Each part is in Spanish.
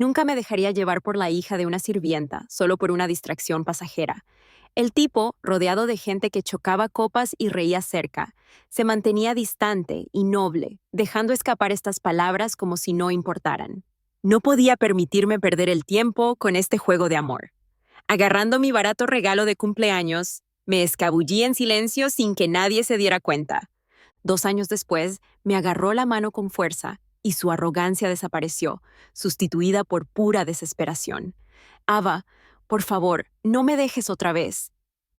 Nunca me dejaría llevar por la hija de una sirvienta, solo por una distracción pasajera. El tipo, rodeado de gente que chocaba copas y reía cerca, se mantenía distante y noble, dejando escapar estas palabras como si no importaran. No podía permitirme perder el tiempo con este juego de amor. Agarrando mi barato regalo de cumpleaños, me escabullí en silencio sin que nadie se diera cuenta. 2 años después, me agarró la mano con fuerza y su arrogancia desapareció, sustituida por pura desesperación. Ava, por favor, no me dejes otra vez.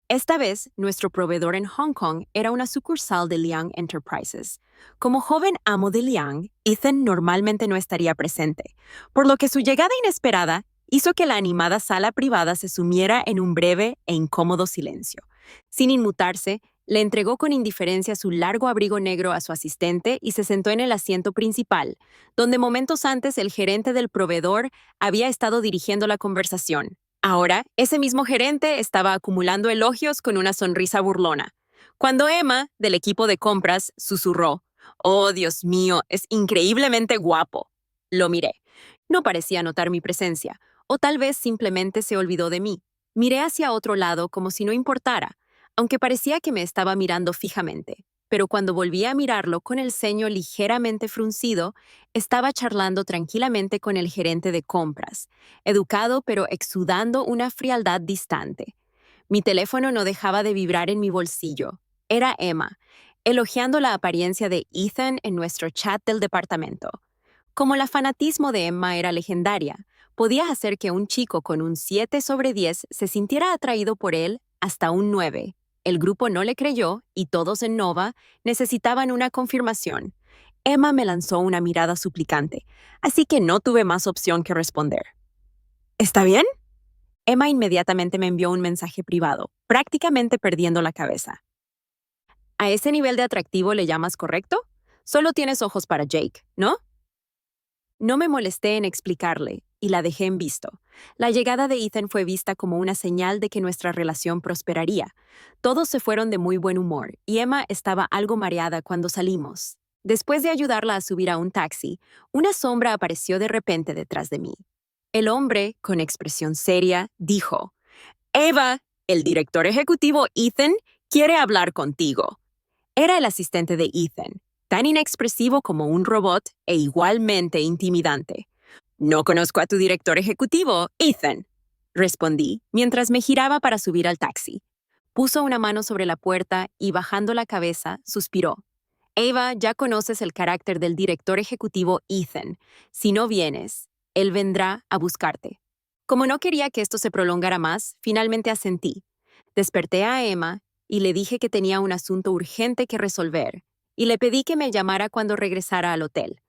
Esta vez, nuestro proveedor en Hong Kong era una sucursal de Liang Enterprises. Como joven amo de Liang, Ethan normalmente no estaría presente, por lo que su llegada inesperada hizo que la animada sala privada se sumiera en un breve e incómodo silencio. Sin inmutarse, le entregó con indiferencia su largo abrigo negro a su asistente y se sentó en el asiento principal, donde momentos antes el gerente del proveedor había estado dirigiendo la conversación. Ahora, ese mismo gerente estaba acumulando elogios con una sonrisa burlona. Cuando Emma, del equipo de compras, susurró, «Oh, Dios mío, es increíblemente guapo». Lo miré. No parecía notar mi presencia, o tal vez simplemente se olvidó de mí. Miré hacia otro lado como si no importara, aunque parecía que me estaba mirando fijamente. Pero cuando volví a mirarlo con el ceño ligeramente fruncido, estaba charlando tranquilamente con el gerente de compras, educado pero exudando una frialdad distante. Mi teléfono no dejaba de vibrar en mi bolsillo. Era Emma, elogiando la apariencia de Ethan en nuestro chat del departamento. Como el fanatismo de Emma era legendaria, podía hacer que un chico con un 7 sobre 10 se sintiera atraído por él hasta un 9. El grupo no le creyó y todos en Nova necesitaban una confirmación. Emma me lanzó una mirada suplicante, así que no tuve más opción que responder. ¿Está bien? Emma inmediatamente me envió un mensaje privado, prácticamente perdiendo la cabeza. ¿A ese nivel de atractivo le llamas correcto? Solo tienes ojos para Jake, ¿no? No me molesté en explicarle, y la dejé en visto. La llegada de Ethan fue vista como una señal de que nuestra relación prosperaría. Todos se fueron de muy buen humor, y Emma estaba algo mareada cuando salimos. Después de ayudarla a subir a un taxi, una sombra apareció de repente detrás de mí. El hombre, con expresión seria, dijo, «Eva, el director ejecutivo Ethan quiere hablar contigo». Era el asistente de Ethan, tan inexpresivo como un robot e igualmente intimidante. «No conozco a tu director ejecutivo, Ethan», respondí, mientras me giraba para subir al taxi. Puso una mano sobre la puerta y, bajando la cabeza, suspiró. «Eva, ya conoces el carácter del director ejecutivo Ethan. Si no vienes, él vendrá a buscarte». Como no quería que esto se prolongara más, finalmente asentí. Desperté a Emma y le dije que tenía un asunto urgente que resolver, y le pedí que me llamara cuando regresara al hotel.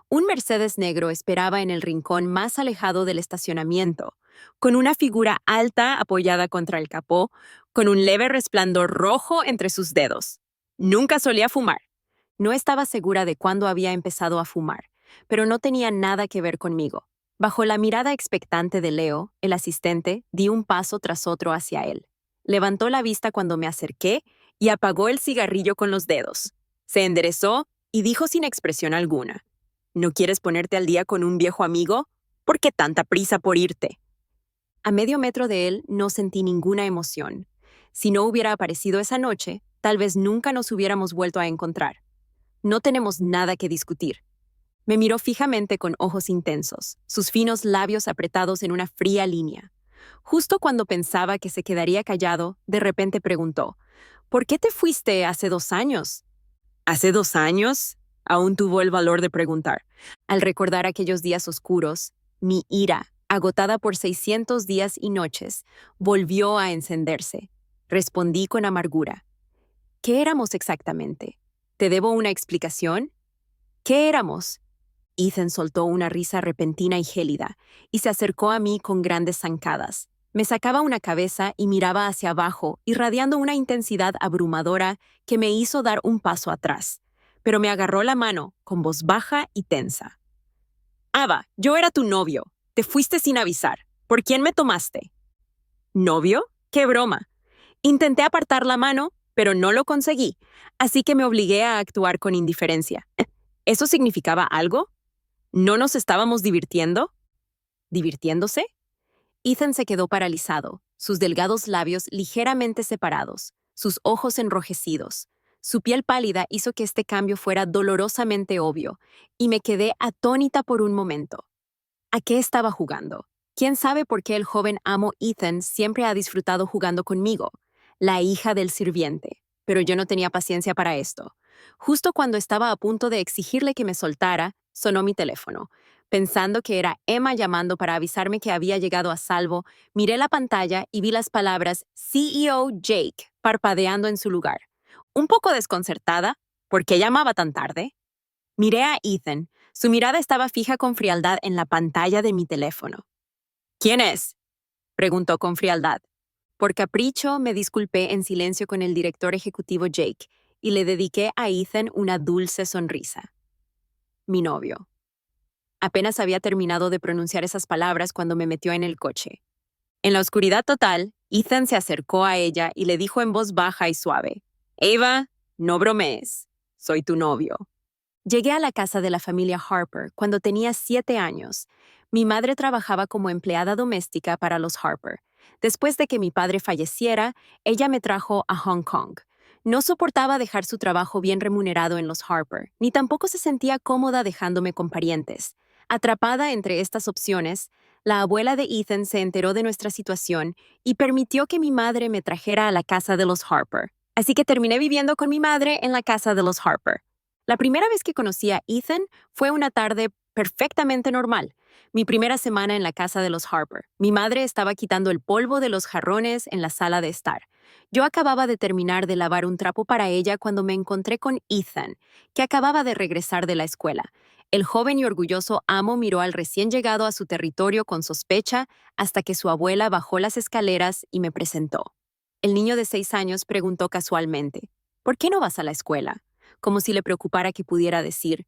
Un Mercedes negro esperaba en el rincón más alejado del estacionamiento, con una figura alta apoyada contra el capó, con un leve resplandor rojo entre sus dedos. Nunca solía fumar. No estaba segura de cuándo había empezado a fumar, pero no tenía nada que ver conmigo. Bajo la mirada expectante de Leo, el asistente, di un paso tras otro hacia él. Levantó la vista cuando me acerqué y apagó el cigarrillo con los dedos. Se enderezó y dijo sin expresión alguna, «¿No quieres ponerte al día con un viejo amigo? ¿Por qué tanta prisa por irte?» A medio metro de él no sentí ninguna emoción. Si no hubiera aparecido esa noche, tal vez nunca nos hubiéramos vuelto a encontrar. No tenemos nada que discutir. Me miró fijamente con ojos intensos, sus finos labios apretados en una fría línea. Justo cuando pensaba que se quedaría callado, de repente preguntó, «¿Por qué te fuiste hace 2 años?» ¿Hace 2 años? Aún tuvo el valor de preguntar. Al recordar aquellos días oscuros, mi ira, agotada por 600 días y noches, volvió a encenderse. Respondí con amargura. «¿Qué éramos exactamente? ¿Te debo una explicación?» «¿Qué éramos?» Ethan soltó una risa repentina y gélida, y se acercó a mí con grandes zancadas. Me sacaba una cabeza y miraba hacia abajo, irradiando una intensidad abrumadora que me hizo dar un paso atrás. Pero me agarró la mano, con voz baja y tensa. «Ava, yo era tu novio. Te fuiste sin avisar. ¿Por quién me tomaste?» «¿Novio? ¡Qué broma!». Intenté apartar la mano, pero no lo conseguí, así que me obligué a actuar con indiferencia. ¿Eso significaba algo? ¿No nos estábamos divirtiendo? ¿Divirtiéndose? Ethan se quedó paralizado, sus delgados labios ligeramente separados, sus ojos enrojecidos. Su piel pálida hizo que este cambio fuera dolorosamente obvio, y me quedé atónita por un momento. ¿A qué estaba jugando? ¿Quién sabe por qué el joven amo Ethan siempre ha disfrutado jugando conmigo, la hija del sirviente? Pero yo no tenía paciencia para esto. Justo cuando estaba a punto de exigirle que me soltara, sonó mi teléfono. Pensando que era Emma llamando para avisarme que había llegado a salvo, miré la pantalla y vi las palabras CEO Jake parpadeando en su lugar. Un poco desconcertada, ¿por qué llamaba tan tarde? Miré a Ethan. Su mirada estaba fija con frialdad en la pantalla de mi teléfono. ¿Quién es? Preguntó con frialdad. Por capricho, me disculpé en silencio con el director ejecutivo Jake y le dediqué a Ethan una dulce sonrisa. Mi novio. Apenas había terminado de pronunciar esas palabras cuando me metió en el coche. En la oscuridad total, Ethan se acercó a ella y le dijo en voz baja y suave: Ava, no bromees. Soy tu novio. Llegué a la casa de la familia Harper cuando tenía 7 años. Mi madre trabajaba como empleada doméstica para los Harper. Después de que mi padre falleciera, ella me trajo a Hong Kong. No soportaba dejar su trabajo bien remunerado en los Harper, ni tampoco se sentía cómoda dejándome con parientes. Atrapada entre estas opciones, la abuela de Ethan se enteró de nuestra situación y permitió que mi madre me trajera a la casa de los Harper. Así que terminé viviendo con mi madre en la casa de los Harper. La primera vez que conocí a Ethan fue una tarde perfectamente normal. Mi primera semana en la casa de los Harper. Mi madre estaba quitando el polvo de los jarrones en la sala de estar. Yo acababa de terminar de lavar un trapo para ella cuando me encontré con Ethan, que acababa de regresar de la escuela. El joven y orgulloso amo miró al recién llegado a su territorio con sospecha hasta que su abuela bajó las escaleras y me presentó. El niño de 6 años preguntó casualmente: ¿Por qué no vas a la escuela? Como si le preocupara que pudiera decir: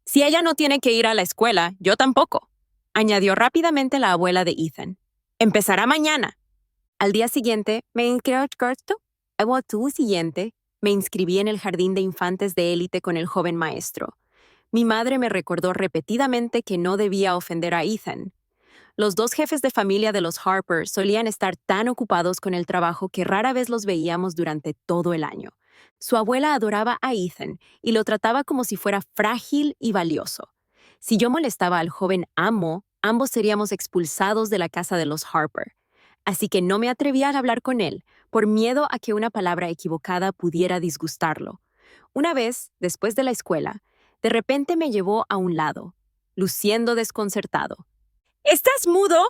si ella no tiene que ir a la escuela, yo tampoco, añadió rápidamente la abuela de Ethan. Empezará mañana. Al día siguiente, me inscribí en el jardín de infantes de élite con el joven maestro. Mi madre me recordó repetidamente que no debía ofender a Ethan. Los dos jefes de familia de los Harper solían estar tan ocupados con el trabajo que rara vez los veíamos durante todo el año. Su abuela adoraba a Ethan y lo trataba como si fuera frágil y valioso. Si yo molestaba al joven amo, ambos seríamos expulsados de la casa de los Harper. Así que no me atrevía a hablar con él, por miedo a que una palabra equivocada pudiera disgustarlo. Una vez, después de la escuela, de repente me llevó a un lado, luciendo desconcertado. ¿Estás mudo?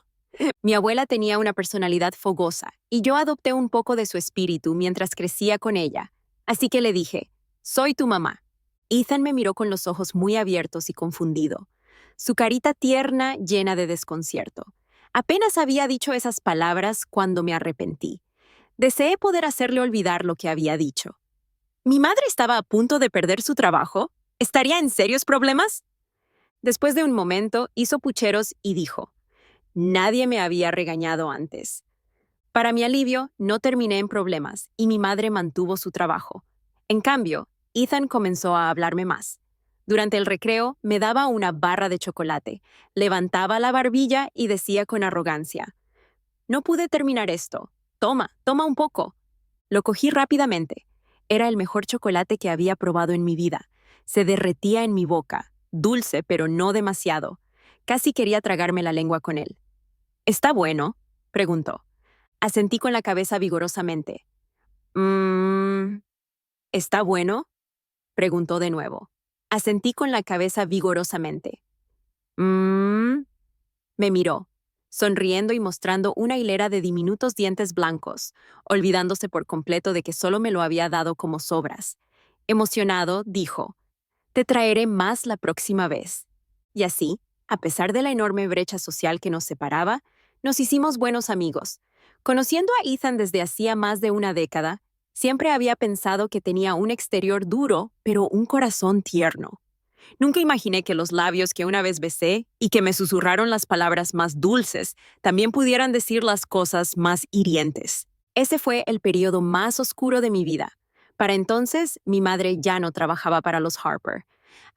Mi abuela tenía una personalidad fogosa y yo adopté un poco de su espíritu mientras crecía con ella. Así que le dije: soy tu mamá. Ethan me miró con los ojos muy abiertos y confundido, su carita tierna llena de desconcierto. Apenas había dicho esas palabras cuando me arrepentí. Deseé poder hacerle olvidar lo que había dicho. ¿Mi madre estaba a punto de perder su trabajo? ¿Estaría en serios problemas? Después de un momento, hizo pucheros y dijo: nadie me había regañado antes. Para mi alivio, no terminé en problemas y mi madre mantuvo su trabajo. En cambio, Ethan comenzó a hablarme más. Durante el recreo, me daba una barra de chocolate, levantaba la barbilla y decía con arrogancia: no pude terminar esto. Toma un poco. Lo cogí rápidamente. Era el mejor chocolate que había probado en mi vida. Se derretía en mi boca, dulce pero no demasiado. Casi quería tragarme la lengua con él. ¿Está bueno?, preguntó. Asentí con la cabeza vigorosamente. ¿Está bueno?, preguntó de nuevo. Asentí con la cabeza vigorosamente. Me miró, sonriendo y mostrando una hilera de diminutos dientes blancos, olvidándose por completo de que solo me lo había dado como sobras. Emocionado, dijo: te traeré más la próxima vez. Y así, a pesar de la enorme brecha social que nos separaba, nos hicimos buenos amigos. Conociendo a Ethan desde hacía más de una década, siempre había pensado que tenía un exterior duro, pero un corazón tierno. Nunca imaginé que los labios que una vez besé y que me susurraron las palabras más dulces también pudieran decir las cosas más hirientes. Ese fue el periodo más oscuro de mi vida. Para entonces, mi madre ya no trabajaba para los Harper.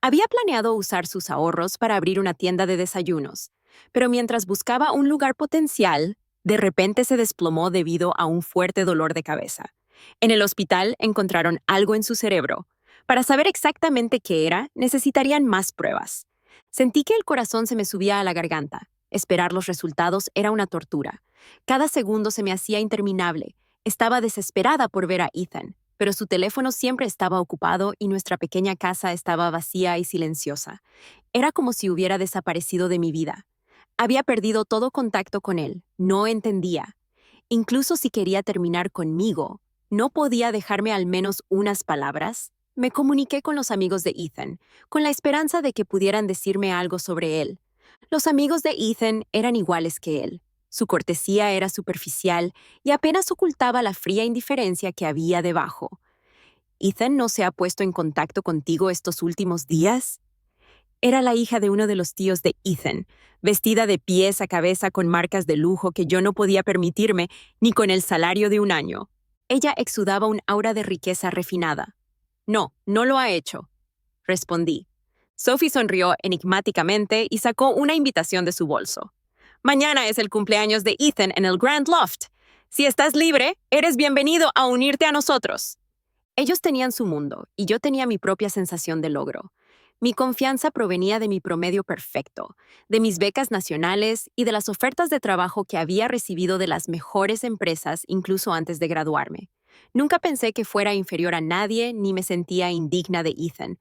Había planeado usar sus ahorros para abrir una tienda de desayunos. Pero mientras buscaba un lugar potencial, de repente se desplomó debido a un fuerte dolor de cabeza. En el hospital encontraron algo en su cerebro. Para saber exactamente qué era, necesitarían más pruebas. Sentí que el corazón se me subía a la garganta. Esperar los resultados era una tortura. Cada segundo se me hacía interminable. Estaba desesperada por ver a Ethan, pero su teléfono siempre estaba ocupado y nuestra pequeña casa estaba vacía y silenciosa. Era como si hubiera desaparecido de mi vida. Había perdido todo contacto con él. No entendía. Incluso si quería terminar conmigo, ¿no podía dejarme al menos unas palabras? Me comuniqué con los amigos de Ethan, con la esperanza de que pudieran decirme algo sobre él. Los amigos de Ethan eran iguales que él. Su cortesía era superficial y apenas ocultaba la fría indiferencia que había debajo. ¿Ethan no se ha puesto en contacto contigo estos últimos días? Era la hija de uno de los tíos de Ethan, vestida de pies a cabeza con marcas de lujo que yo no podía permitirme ni con el salario de un año. Ella exudaba un aura de riqueza refinada. No, no lo ha hecho, respondí. Sophie sonrió enigmáticamente y sacó una invitación de su bolso. Mañana es el cumpleaños de Ethan en el Grand Loft. Si estás libre, eres bienvenido a unirte a nosotros. Ellos tenían su mundo y yo tenía mi propia sensación de logro. Mi confianza provenía de mi promedio perfecto, de mis becas nacionales y de las ofertas de trabajo que había recibido de las mejores empresas incluso antes de graduarme. Nunca pensé que fuera inferior a nadie ni me sentía indigna de Ethan.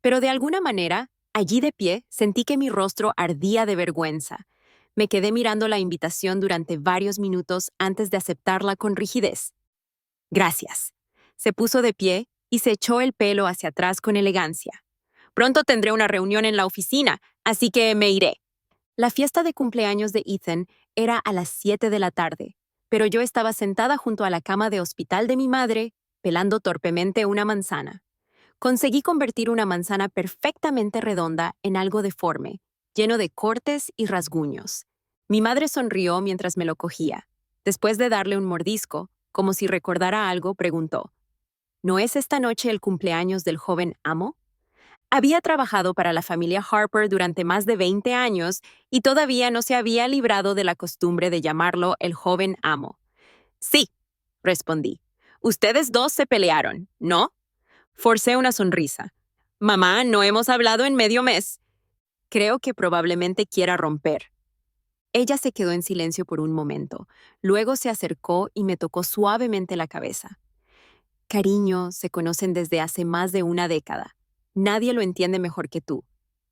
Pero de alguna manera, allí de pie, sentí que mi rostro ardía de vergüenza. Me quedé mirando la invitación durante varios minutos antes de aceptarla con rigidez. Gracias. Se puso de pie y se echó el pelo hacia atrás con elegancia. Pronto tendré una reunión en la oficina, así que me iré. La fiesta de cumpleaños de Ethan era a las 7 de la tarde, pero yo estaba sentada junto a la cama de hospital de mi madre, pelando torpemente una manzana. Conseguí convertir una manzana perfectamente redonda en algo deforme, lleno de cortes y rasguños. Mi madre sonrió mientras me lo cogía. Después de darle un mordisco, como si recordara algo, preguntó, ¿no es esta noche el cumpleaños del joven amo? Había trabajado para la familia Harper durante más de 20 años y todavía no se había librado de la costumbre de llamarlo el joven amo. Sí, respondí. Ustedes dos se pelearon, ¿no? Forcé una sonrisa. Mamá, no hemos hablado en medio mes. Creo que probablemente quiera romper. Ella se quedó en silencio por un momento. Luego se acercó y me tocó suavemente la cabeza. Cariño, se conocen desde hace más de una década. Nadie lo entiende mejor que tú.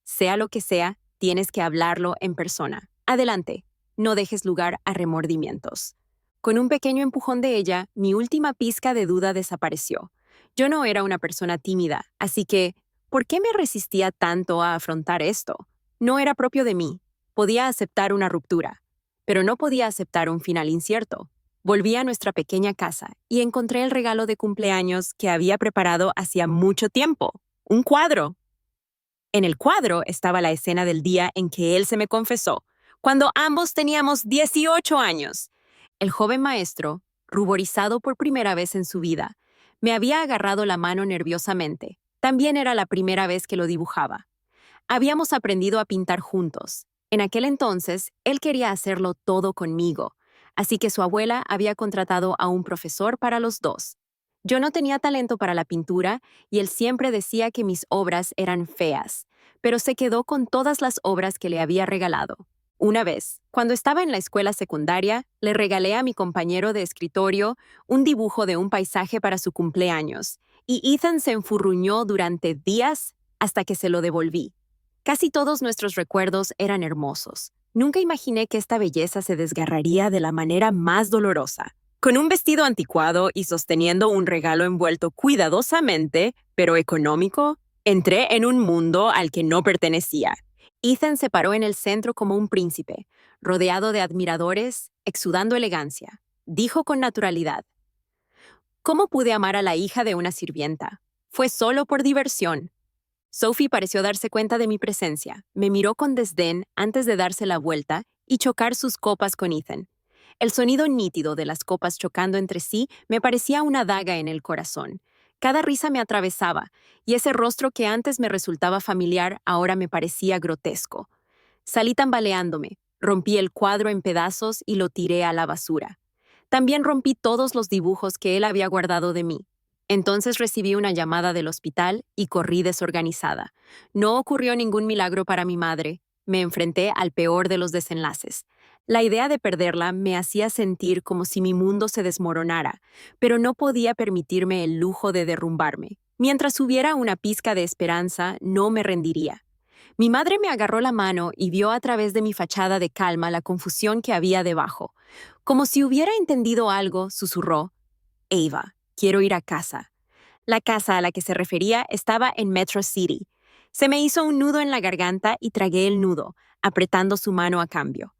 Sea lo que sea, tienes que hablarlo en persona. Adelante, no dejes lugar a remordimientos. Con un pequeño empujón de ella, mi última pizca de duda desapareció. Yo no era una persona tímida, así que, ¿por qué me resistía tanto a afrontar esto? No era propio de mí. Podía aceptar una ruptura, pero no podía aceptar un final incierto. Volví a nuestra pequeña casa y encontré el regalo de cumpleaños que había preparado hacía mucho tiempo. Un cuadro. En el cuadro estaba la escena del día en que él se me confesó, cuando ambos teníamos 18 años. El joven maestro, ruborizado por primera vez en su vida, me había agarrado la mano nerviosamente. También era la primera vez que lo dibujaba. Habíamos aprendido a pintar juntos. En aquel entonces, él quería hacerlo todo conmigo, así que su abuela había contratado a un profesor para los dos. Yo no tenía talento para la pintura y él siempre decía que mis obras eran feas, pero se quedó con todas las obras que le había regalado. Una vez, cuando estaba en la escuela secundaria, le regalé a mi compañero de escritorio un dibujo de un paisaje para su cumpleaños, y Ethan se enfurruñó durante días hasta que se lo devolví. Casi todos nuestros recuerdos eran hermosos. Nunca imaginé que esta belleza se desgarraría de la manera más dolorosa. Con un vestido anticuado y sosteniendo un regalo envuelto cuidadosamente, pero económico, entré en un mundo al que no pertenecía. Ethan se paró en el centro como un príncipe, rodeado de admiradores, exudando elegancia. Dijo con naturalidad, ¿cómo pude amar a la hija de una sirvienta? Fue solo por diversión. Sophie pareció darse cuenta de mi presencia. Me miró con desdén antes de darse la vuelta y chocar sus copas con Ethan. El sonido nítido de las copas chocando entre sí me parecía una daga en el corazón. Cada risa me atravesaba, y ese rostro que antes me resultaba familiar ahora me parecía grotesco. Salí tambaleándome, rompí el cuadro en pedazos y lo tiré a la basura. También rompí todos los dibujos que él había guardado de mí. Entonces recibí una llamada del hospital y corrí desorganizada. No ocurrió ningún milagro para mi madre. Me enfrenté al peor de los desenlaces. La idea de perderla me hacía sentir como si mi mundo se desmoronara, pero no podía permitirme el lujo de derrumbarme. Mientras hubiera una pizca de esperanza, no me rendiría. Mi madre me agarró la mano y vio a través de mi fachada de calma la confusión que había debajo. Como si hubiera entendido algo, susurró: Ava, quiero ir a casa. La casa a la que se refería estaba en Metro City. Se me hizo un nudo en la garganta y tragué el nudo, apretando su mano a cambio.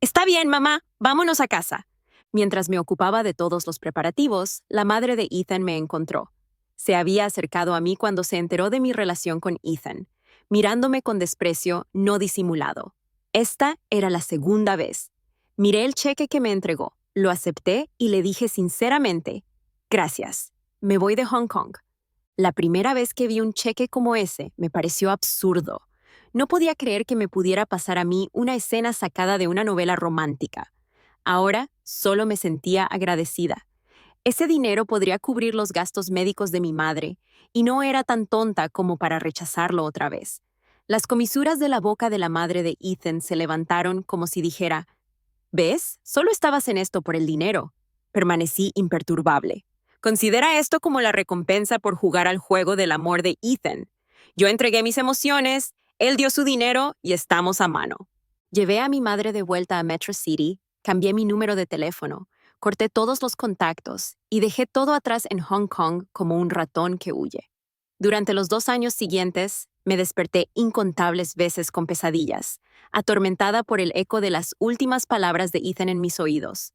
Está bien, mamá, vámonos a casa. Mientras me ocupaba de todos los preparativos, la madre de Ethan me encontró. Se había acercado a mí cuando se enteró de mi relación con Ethan, mirándome con desprecio no disimulado. Esta era la segunda vez. Miré el cheque que me entregó, lo acepté y le dije sinceramente: gracias, me voy de Hong Kong. La primera vez que vi un cheque como ese me pareció absurdo. No podía creer que me pudiera pasar a mí una escena sacada de una novela romántica. Ahora solo me sentía agradecida. Ese dinero podría cubrir los gastos médicos de mi madre, y no era tan tonta como para rechazarlo otra vez. Las comisuras de la boca de la madre de Ethan se levantaron como si dijera: ¿ves? Solo estabas en esto por el dinero. Permanecí imperturbable. Considera esto como la recompensa por jugar al juego del amor de Ethan. Yo entregué mis emociones, él dio su dinero y estamos a mano. Llevé a mi madre de vuelta a Metro City, cambié mi número de teléfono, corté todos los contactos y dejé todo atrás en Hong Kong como un ratón que huye. Durante los 2 años siguientes, me desperté incontables veces con pesadillas, atormentada por el eco de las últimas palabras de Ethan en mis oídos.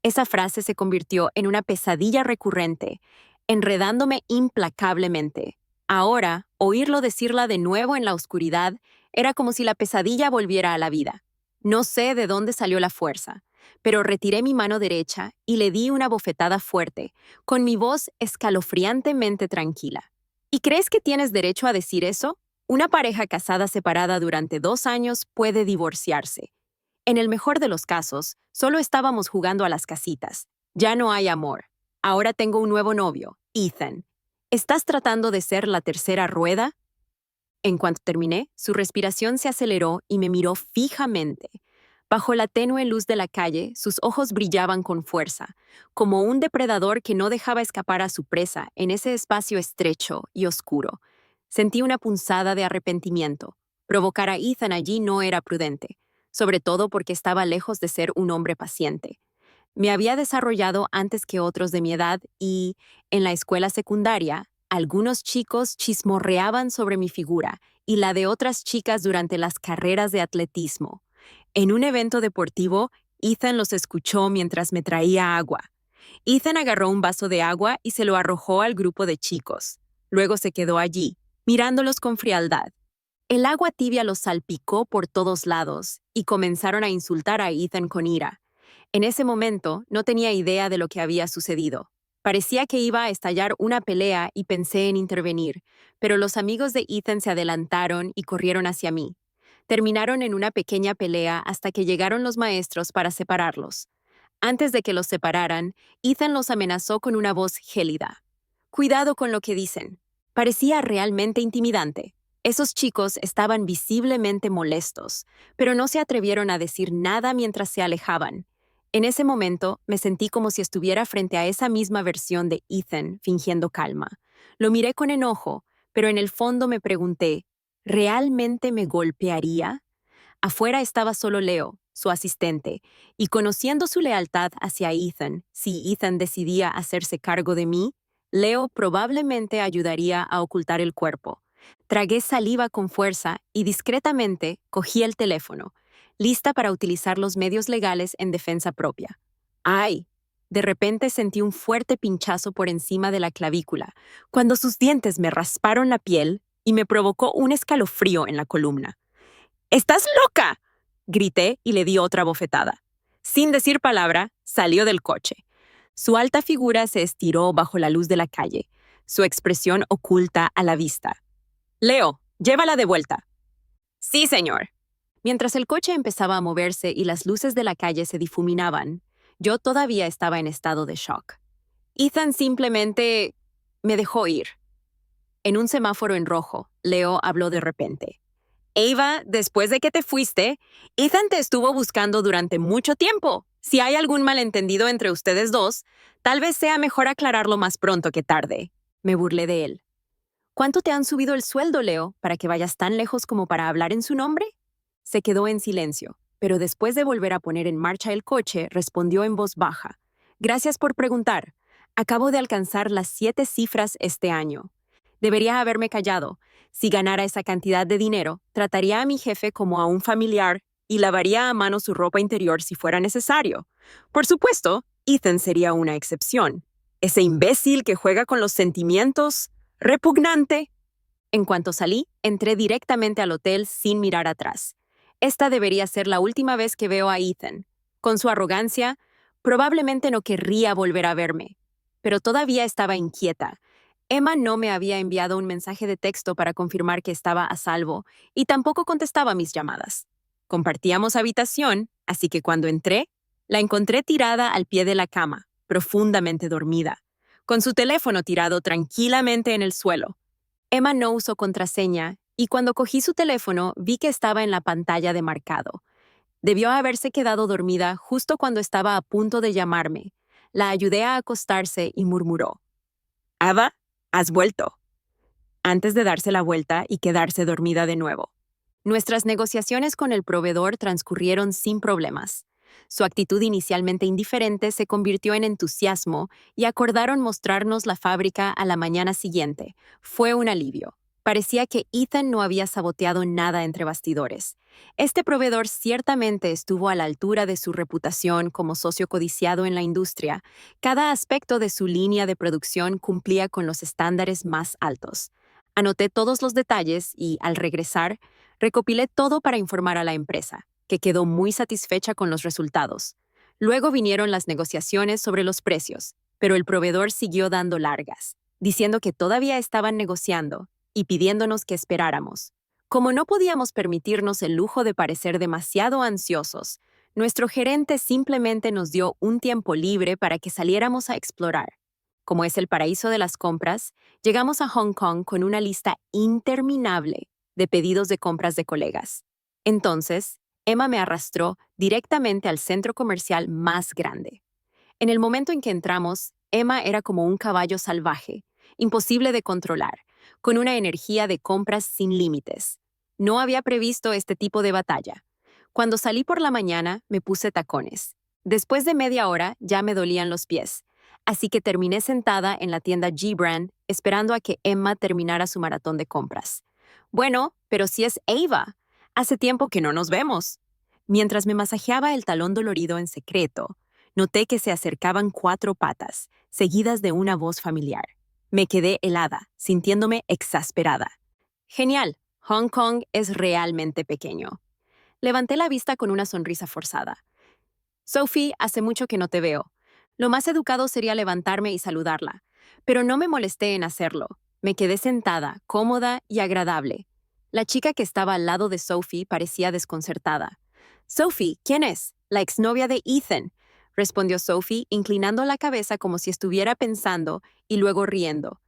Esa frase se convirtió en una pesadilla recurrente, enredándome implacablemente. Ahora, oírlo decirla de nuevo en la oscuridad era como si la pesadilla volviera a la vida. No sé de dónde salió la fuerza, pero retiré mi mano derecha y le di una bofetada fuerte, con mi voz escalofriantemente tranquila. ¿Y crees que tienes derecho a decir eso? Una pareja casada separada durante 2 años puede divorciarse. En el mejor de los casos, solo estábamos jugando a las casitas. Ya no hay amor. Ahora tengo un nuevo novio, Ethan. ¿Estás tratando de ser la tercera rueda? En cuanto terminé, su respiración se aceleró y me miró fijamente. Bajo la tenue luz de la calle, sus ojos brillaban con fuerza, como un depredador que no dejaba escapar a su presa en ese espacio estrecho y oscuro. Sentí una punzada de arrepentimiento. Provocar a Ethan allí no era prudente, sobre todo porque estaba lejos de ser un hombre paciente. Me había desarrollado antes que otros de mi edad y, en la escuela secundaria, algunos chicos chismorreaban sobre mi figura y la de otras chicas durante las carreras de atletismo. En un evento deportivo, Ethan los escuchó mientras me traía agua. Ethan agarró un vaso de agua y se lo arrojó al grupo de chicos. Luego se quedó allí, mirándolos con frialdad. El agua tibia los salpicó por todos lados y comenzaron a insultar a Ethan con ira. En ese momento no tenía idea de lo que había sucedido. Parecía que iba a estallar una pelea y pensé en intervenir, pero los amigos de Ethan se adelantaron y corrieron hacia mí. Terminaron en una pequeña pelea hasta que llegaron los maestros para separarlos. Antes de que los separaran, Ethan los amenazó con una voz gélida. Cuidado con lo que dicen. Parecía realmente intimidante. Esos chicos estaban visiblemente molestos, pero no se atrevieron a decir nada mientras se alejaban. En ese momento me sentí como si estuviera frente a esa misma versión de Ethan fingiendo calma. Lo miré con enojo, pero en el fondo me pregunté: ¿realmente me golpearía? Afuera estaba solo Leo, su asistente, y conociendo su lealtad hacia Ethan, si Ethan decidía hacerse cargo de mí, Leo probablemente ayudaría a ocultar el cuerpo. Tragué saliva con fuerza y discretamente cogí el teléfono, lista para utilizar los medios legales en defensa propia. ¡Ay! De repente sentí un fuerte pinchazo por encima de la clavícula, cuando sus dientes me rasparon la piel y me provocó un escalofrío en la columna. ¡Estás loca!, grité y le di otra bofetada. Sin decir palabra, salió del coche. Su alta figura se estiró bajo la luz de la calle, su expresión oculta a la vista. «Leo, llévala de vuelta». «Sí, señor». Mientras el coche empezaba a moverse y las luces de la calle se difuminaban, yo todavía estaba en estado de shock. Ethan simplemente me dejó ir. En un semáforo en rojo, Leo habló de repente. Ava, después de que te fuiste, Ethan te estuvo buscando durante mucho tiempo. Si hay algún malentendido entre ustedes dos, tal vez sea mejor aclararlo más pronto que tarde. Me burlé de él. ¿Cuánto te han subido el sueldo, Leo, para que vayas tan lejos como para hablar en su nombre? Se quedó en silencio, pero después de volver a poner en marcha el coche, respondió en voz baja. Gracias por preguntar. Acabo de alcanzar las 7 cifras este año. Debería haberme callado. Si ganara esa cantidad de dinero, trataría a mi jefe como a un familiar y lavaría a mano su ropa interior si fuera necesario. Por supuesto, Ethan sería una excepción. Ese imbécil que juega con los sentimientos. Repugnante. En cuanto salí, entré directamente al hotel sin mirar atrás. Esta debería ser la última vez que veo a Ethan. Con su arrogancia, probablemente no querría volver a verme. Pero todavía estaba inquieta. Emma no me había enviado un mensaje de texto para confirmar que estaba a salvo y tampoco contestaba mis llamadas. Compartíamos habitación, así que cuando entré, la encontré tirada al pie de la cama, profundamente dormida, con su teléfono tirado tranquilamente en el suelo. Emma no usó contraseña y cuando cogí su teléfono vi que estaba en la pantalla de marcado. Debió haberse quedado dormida justo cuando estaba a punto de llamarme. La ayudé a acostarse y murmuró. Ava, has vuelto. Antes de darse la vuelta y quedarse dormida de nuevo. Nuestras negociaciones con el proveedor transcurrieron sin problemas. Su actitud inicialmente indiferente se convirtió en entusiasmo y acordaron mostrarnos la fábrica a la mañana siguiente. Fue un alivio. Parecía que Ethan no había saboteado nada entre bastidores. Este proveedor ciertamente estuvo a la altura de su reputación como socio codiciado en la industria. Cada aspecto de su línea de producción cumplía con los estándares más altos. Anoté todos los detalles y, al regresar, recopilé todo para informar a la empresa, que quedó muy satisfecha con los resultados. Luego vinieron las negociaciones sobre los precios, pero el proveedor siguió dando largas, diciendo que todavía estaban negociando y pidiéndonos que esperáramos. Como no podíamos permitirnos el lujo de parecer demasiado ansiosos, nuestro gerente simplemente nos dio un tiempo libre para que saliéramos a explorar. Como es el paraíso de las compras, llegamos a Hong Kong con una lista interminable de pedidos de compras de colegas. Entonces, Emma me arrastró directamente al centro comercial más grande. En el momento en que entramos, Emma era como un caballo salvaje, imposible de controlar, con una energía de compras sin límites. No había previsto este tipo de batalla. Cuando salí por la mañana, me puse tacones. Después de media hora, ya me dolían los pies. Así que terminé sentada en la tienda G-Brand esperando a que Emma terminara su maratón de compras. Bueno, pero si es Ava. Hace tiempo que no nos vemos. Mientras me masajeaba el talón dolorido en secreto, noté que se acercaban 4 patas, seguidas de una voz familiar. Me quedé helada, sintiéndome exasperada. Genial, Hong Kong es realmente pequeño. Levanté la vista con una sonrisa forzada. Sophie, hace mucho que no te veo. Lo más educado sería levantarme y saludarla, pero no me molesté en hacerlo. Me quedé sentada, cómoda y agradable. La chica que estaba al lado de Sophie parecía desconcertada. Sophie, ¿quién es? La exnovia de Ethan, respondió Sophie, inclinando la cabeza como si estuviera pensando y luego riendo.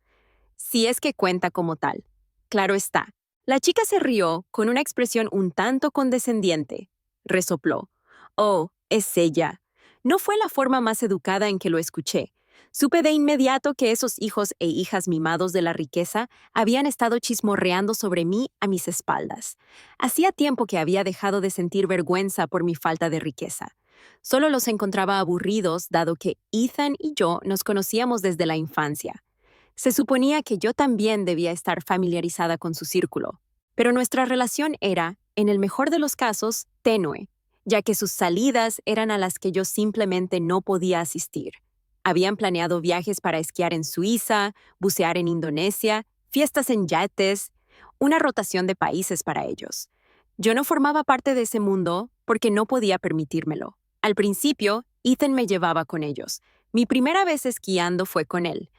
Si es que cuenta como tal. Claro está. La chica se rió con una expresión un tanto condescendiente. Resopló. Oh, es ella. No fue la forma más educada en que lo escuché. Supe de inmediato que esos hijos e hijas mimados de la riqueza habían estado chismorreando sobre mí a mis espaldas. Hacía tiempo que había dejado de sentir vergüenza por mi falta de riqueza. Solo los encontraba aburridos, dado que Ethan y yo nos conocíamos desde la infancia. Se suponía que yo también debía estar familiarizada con su círculo, pero nuestra relación era, en el mejor de los casos, tenue, ya que sus salidas eran a las que yo simplemente no podía asistir. Habían planeado viajes para esquiar en Suiza, bucear en Indonesia, fiestas en yates, una rotación de países para ellos. Yo no formaba parte de ese mundo porque no podía permitírmelo. Al principio, Ethan me llevaba con ellos. Mi primera vez esquiando fue con él.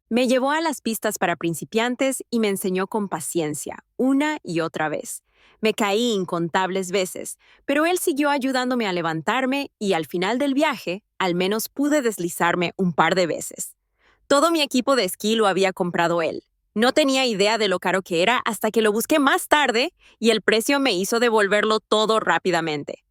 Me llevó a las pistas para principiantes y me enseñó con paciencia, una y otra vez. Me caí incontables veces, pero él siguió ayudándome a levantarme y al final del viaje, al menos pude deslizarme un par de veces. Todo mi equipo de esquí lo había comprado él. No tenía idea de lo caro que era hasta que lo busqué más tarde y el precio me hizo devolverlo todo rápidamente.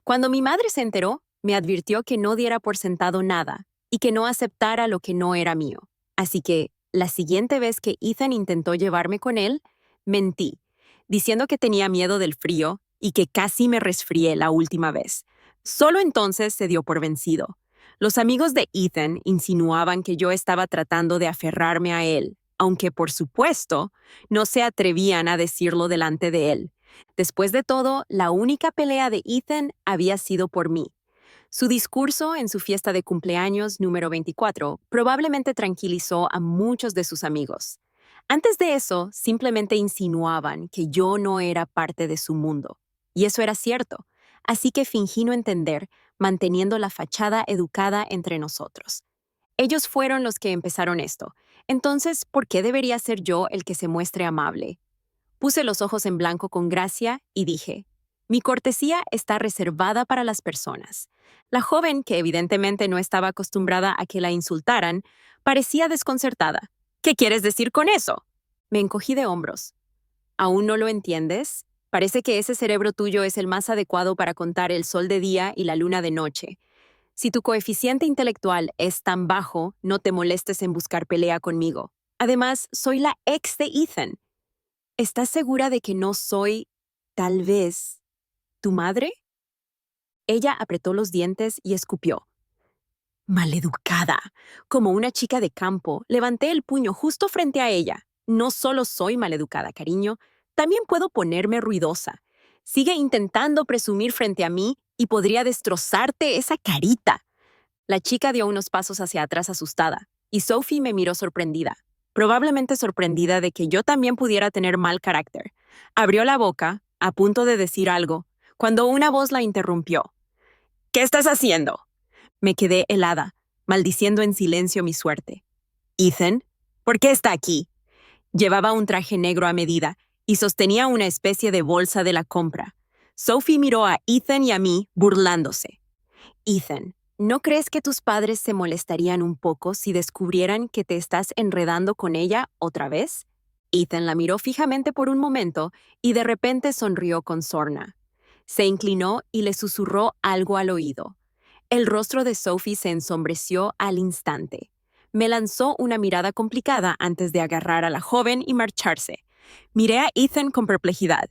Cuando mi madre se enteró, me advirtió que no diera por sentado nada y que no aceptara lo que no era mío. Así que, la siguiente vez que Ethan intentó llevarme con él, mentí, diciendo que tenía miedo del frío y que casi me resfrié la última vez. Solo entonces se dio por vencido. Los amigos de Ethan insinuaban que yo estaba tratando de aferrarme a él, aunque por supuesto no se atrevían a decirlo delante de él. Después de todo, la única pelea de Ethan había sido por mí. Su discurso en su fiesta de cumpleaños número 24 probablemente tranquilizó a muchos de sus amigos. Antes de eso, simplemente insinuaban que yo no era parte de su mundo. Y eso era cierto. Así que fingí no entender, manteniendo la fachada educada entre nosotros. Ellos fueron los que empezaron esto. Entonces, ¿por qué debería ser yo el que se muestre amable? Puse los ojos en blanco con gracia y dije, mi cortesía está reservada para las personas. La joven, que evidentemente no estaba acostumbrada a que la insultaran, parecía desconcertada. ¿Qué quieres decir con eso? Me encogí de hombros. ¿Aún no lo entiendes? Parece que ese cerebro tuyo es el más adecuado para contar el sol de día y la luna de noche. Si tu coeficiente intelectual es tan bajo, no te molestes en buscar pelea conmigo. Además, soy la ex de Ethan. ¿Estás segura de que no soy, tal vez, tu madre? Ella apretó los dientes y escupió. Maleducada. Como una chica de campo, levanté el puño justo frente a ella. No solo soy maleducada, cariño, también puedo ponerme ruidosa. Sigue intentando presumir frente a mí y podría destrozarte esa carita. La chica dio unos pasos hacia atrás asustada, y Sophie me miró sorprendida, probablemente sorprendida de que yo también pudiera tener mal carácter. Abrió la boca, a punto de decir algo, cuando una voz la interrumpió. ¿Qué estás haciendo? Me quedé helada, maldiciendo en silencio mi suerte. Ethan, ¿por qué está aquí? Llevaba un traje negro a medida y sostenía una especie de bolsa de la compra. Sophie miró a Ethan y a mí, burlándose. Ethan, ¿no crees que tus padres se molestarían un poco si descubrieran que te estás enredando con ella otra vez? Ethan la miró fijamente por un momento y de repente sonrió con sorna. Se inclinó y le susurró algo al oído. El rostro de Sophie se ensombreció al instante. Me lanzó una mirada complicada antes de agarrar a la joven y marcharse. Miré a Ethan con perplejidad.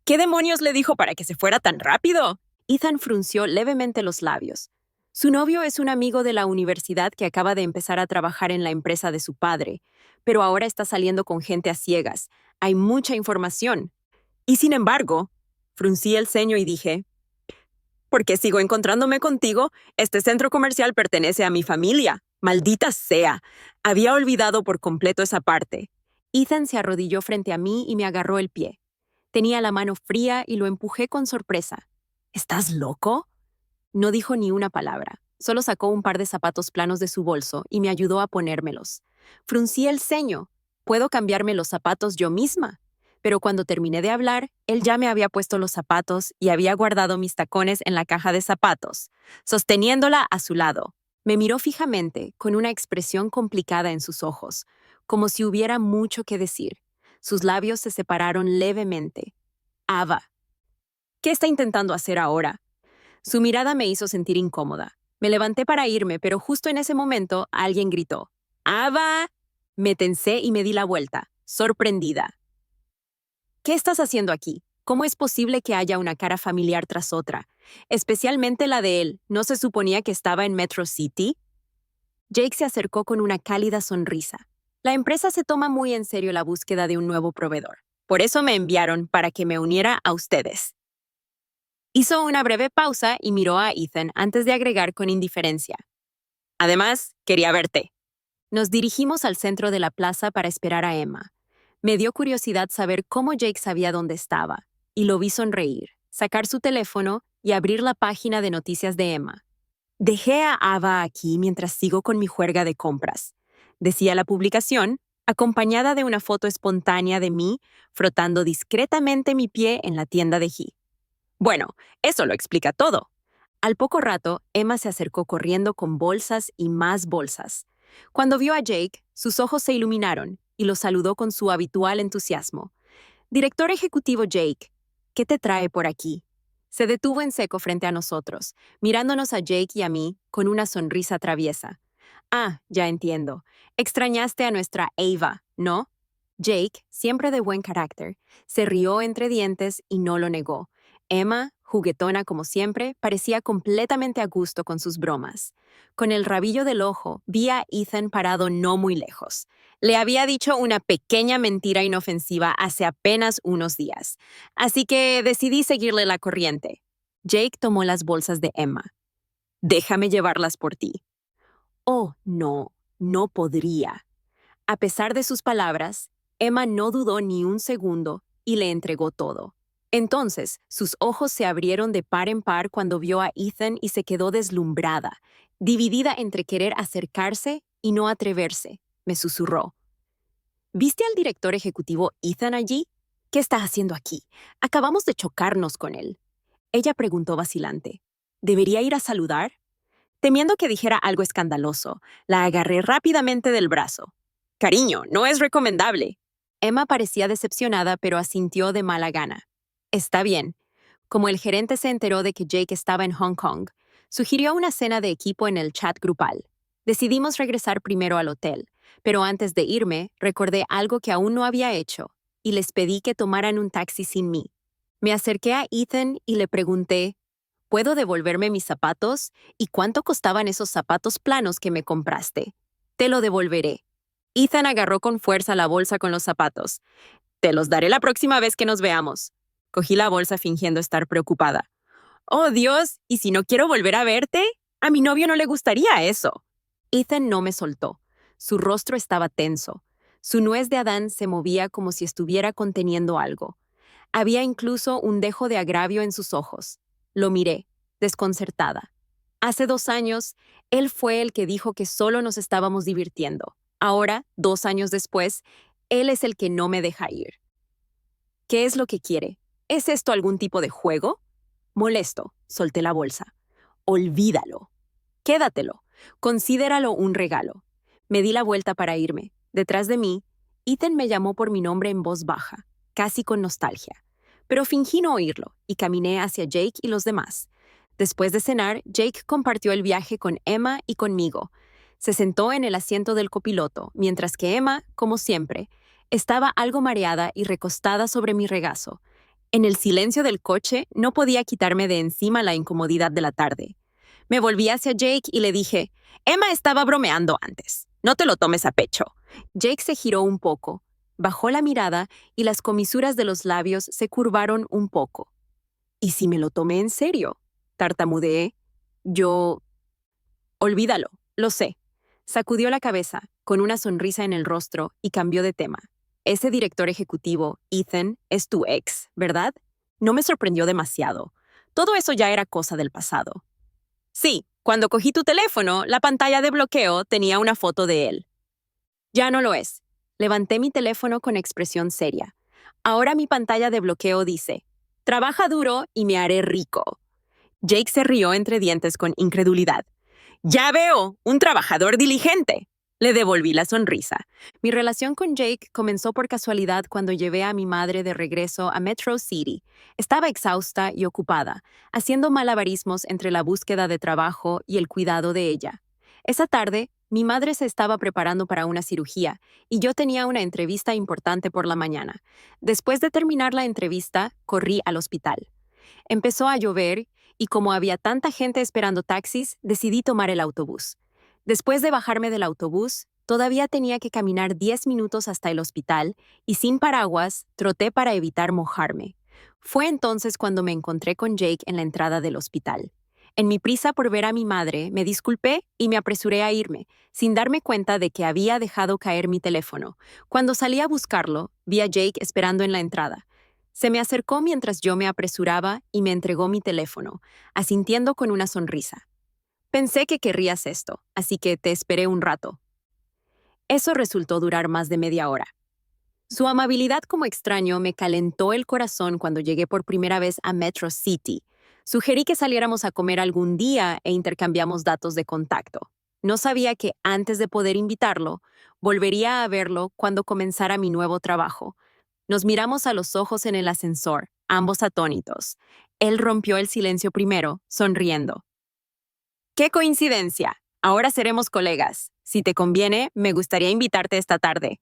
¿Qué demonios le dijo para que se fuera tan rápido? Ethan frunció levemente los labios. Su novio es un amigo de la universidad que acaba de empezar a trabajar en la empresa de su padre, pero ahora está saliendo con gente a ciegas. Hay mucha información. Y sin embargo, fruncí el ceño y dije, ¿por qué sigo encontrándome contigo? Este centro comercial pertenece a mi familia. Maldita sea. Había olvidado por completo esa parte. Ethan se arrodilló frente a mí y me agarró el pie. Tenía la mano fría y lo empujé con sorpresa. ¿Estás loco? No dijo ni una palabra. Solo sacó un par de zapatos planos de su bolso y me ayudó a ponérmelos. Fruncí el ceño. ¿Puedo cambiarme los zapatos yo misma? Pero cuando terminé de hablar, él ya me había puesto los zapatos y había guardado mis tacones en la caja de zapatos, sosteniéndola a su lado. Me miró fijamente, con una expresión complicada en sus ojos, como si hubiera mucho que decir. Sus labios se separaron levemente. Ava. ¿Qué está intentando hacer ahora? Su mirada me hizo sentir incómoda. Me levanté para irme, pero justo en ese momento alguien gritó. ¡Ava! Me tensé y me di la vuelta, sorprendida. ¿Qué estás haciendo aquí? ¿Cómo es posible que haya una cara familiar tras otra? Especialmente la de él. ¿No se suponía que estaba en Metro City? Jake se acercó con una cálida sonrisa. La empresa se toma muy en serio la búsqueda de un nuevo proveedor. Por eso me enviaron para que me uniera a ustedes. Hizo una breve pausa y miró a Ethan antes de agregar con indiferencia. Además, quería verte. Nos dirigimos al centro de la plaza para esperar a Emma. Me dio curiosidad saber cómo Jake sabía dónde estaba, y lo vi sonreír, sacar su teléfono y abrir la página de noticias de Emma. Dejé a Ava aquí mientras sigo con mi juerga de compras. decía la publicación, acompañada de una foto espontánea de mí frotando discretamente mi pie en la tienda de He. Bueno, eso lo explica todo. Al poco rato, Emma se acercó corriendo con bolsas y más bolsas. Cuando vio a Jake, sus ojos se iluminaron y lo saludó con su habitual entusiasmo. Director ejecutivo Jake, ¿qué te trae por aquí? Se detuvo en seco frente a nosotros, mirándonos a Jake y a mí con una sonrisa traviesa. Ah, ya entiendo. Extrañaste a nuestra Ava, ¿no? Jake, siempre de buen carácter, se rió entre dientes y no lo negó. Emma, juguetona como siempre, parecía completamente a gusto con sus bromas. Con el rabillo del ojo, vi a Ethan parado no muy lejos. Le había dicho una pequeña mentira inofensiva hace apenas unos días, así que decidí seguirle la corriente. Jake tomó las bolsas de Emma. Déjame llevarlas por ti. Oh, no, no podría. A pesar de sus palabras, Emma no dudó ni un segundo y le entregó todo. Entonces, sus ojos se abrieron de par en par cuando vio a Ethan y se quedó deslumbrada, dividida entre querer acercarse y no atreverse, me susurró. ¿Viste al director ejecutivo Ethan allí? ¿Qué está haciendo aquí? Acabamos de chocarnos con él. Ella preguntó vacilante. ¿Debería ir a saludar? Temiendo que dijera algo escandaloso, la agarré rápidamente del brazo. Cariño, no es recomendable. Emma parecía decepcionada, pero asintió de mala gana. Está bien. Como el gerente se enteró de que Jake estaba en Hong Kong, sugirió una cena de equipo en el chat grupal. Decidimos regresar primero al hotel, pero antes de irme, recordé algo que aún no había hecho, y les pedí que tomaran un taxi sin mí. Me acerqué a Ethan y le pregunté, ¿puedo devolverme mis zapatos? ¿Y cuánto costaban esos zapatos planos que me compraste? Te lo devolveré. Ethan agarró con fuerza la bolsa con los zapatos. Te los daré la próxima vez que nos veamos. Cogí la bolsa fingiendo estar preocupada. Oh, Dios, ¿y si no quiero volver a verte? A mi novio no le gustaría eso. Ethan no me soltó. Su rostro estaba tenso. Su nuez de Adán se movía como si estuviera conteniendo algo. Había incluso un dejo de agravio en sus ojos. Lo miré, desconcertada. Hace 2 años, él fue el que dijo que solo nos estábamos divirtiendo. Ahora, 2 años después, él es el que no me deja ir. ¿Qué es lo que quiere? ¿Es esto algún tipo de juego? Molesto, solté la bolsa. Olvídalo. Quédatelo. Considéralo un regalo. Me di la vuelta para irme. Detrás de mí, Ethan me llamó por mi nombre en voz baja, casi con nostalgia. Pero fingí no oírlo y caminé hacia Jake y los demás. Después de cenar, Jake compartió el viaje con Emma y conmigo. Se sentó en el asiento del copiloto, mientras que Emma, como siempre, estaba algo mareada y recostada sobre mi regazo. En el silencio del coche no podía quitarme de encima la incomodidad de la tarde. Me volví hacia Jake y le dije, Emma estaba bromeando antes. No te lo tomes a pecho. Jake se giró un poco, bajó la mirada y las comisuras de los labios se curvaron un poco. ¿Y si me lo tomé en serio? Tartamudeé. Yo... Olvídalo, lo sé. Sacudió la cabeza, con una sonrisa en el rostro, y cambió de tema. Ese director ejecutivo, Ethan, es tu ex, ¿verdad? No me sorprendió demasiado. Todo eso ya era cosa del pasado. Sí, cuando cogí tu teléfono, la pantalla de bloqueo tenía una foto de él. Ya no lo es. Levanté mi teléfono con expresión seria. Ahora mi pantalla de bloqueo dice, trabaja duro y me haré rico. Jake se rió entre dientes con incredulidad. Ya veo, un trabajador diligente. Le devolví la sonrisa. Mi relación con Jake comenzó por casualidad cuando llevé a mi madre de regreso a Metro City. Estaba exhausta y ocupada, haciendo malabarismos entre la búsqueda de trabajo y el cuidado de ella. Esa tarde, mi madre se estaba preparando para una cirugía y yo tenía una entrevista importante por la mañana. Después de terminar la entrevista, corrí al hospital. Empezó a llover y como había tanta gente esperando taxis, decidí tomar el autobús. Después de bajarme del autobús, todavía tenía que caminar 10 minutos hasta el hospital y sin paraguas, troté para evitar mojarme. Fue entonces cuando me encontré con Jake en la entrada del hospital. En mi prisa por ver a mi madre, me disculpé y me apresuré a irme, sin darme cuenta de que había dejado caer mi teléfono. Cuando salí a buscarlo, vi a Jake esperando en la entrada. Se me acercó mientras yo me apresuraba y me entregó mi teléfono, asintiendo con una sonrisa. Pensé que querrías esto, así que te esperé un rato. Eso resultó durar más de media hora. Su amabilidad como extraño me calentó el corazón cuando llegué por primera vez a Metro City. Sugerí que saliéramos a comer algún día e intercambiamos datos de contacto. No sabía que antes de poder invitarlo, volvería a verlo cuando comenzara mi nuevo trabajo. Nos miramos a los ojos en el ascensor, ambos atónitos. Él rompió el silencio primero, sonriendo. ¡Qué coincidencia! Ahora seremos colegas. Si te conviene, me gustaría invitarte esta tarde.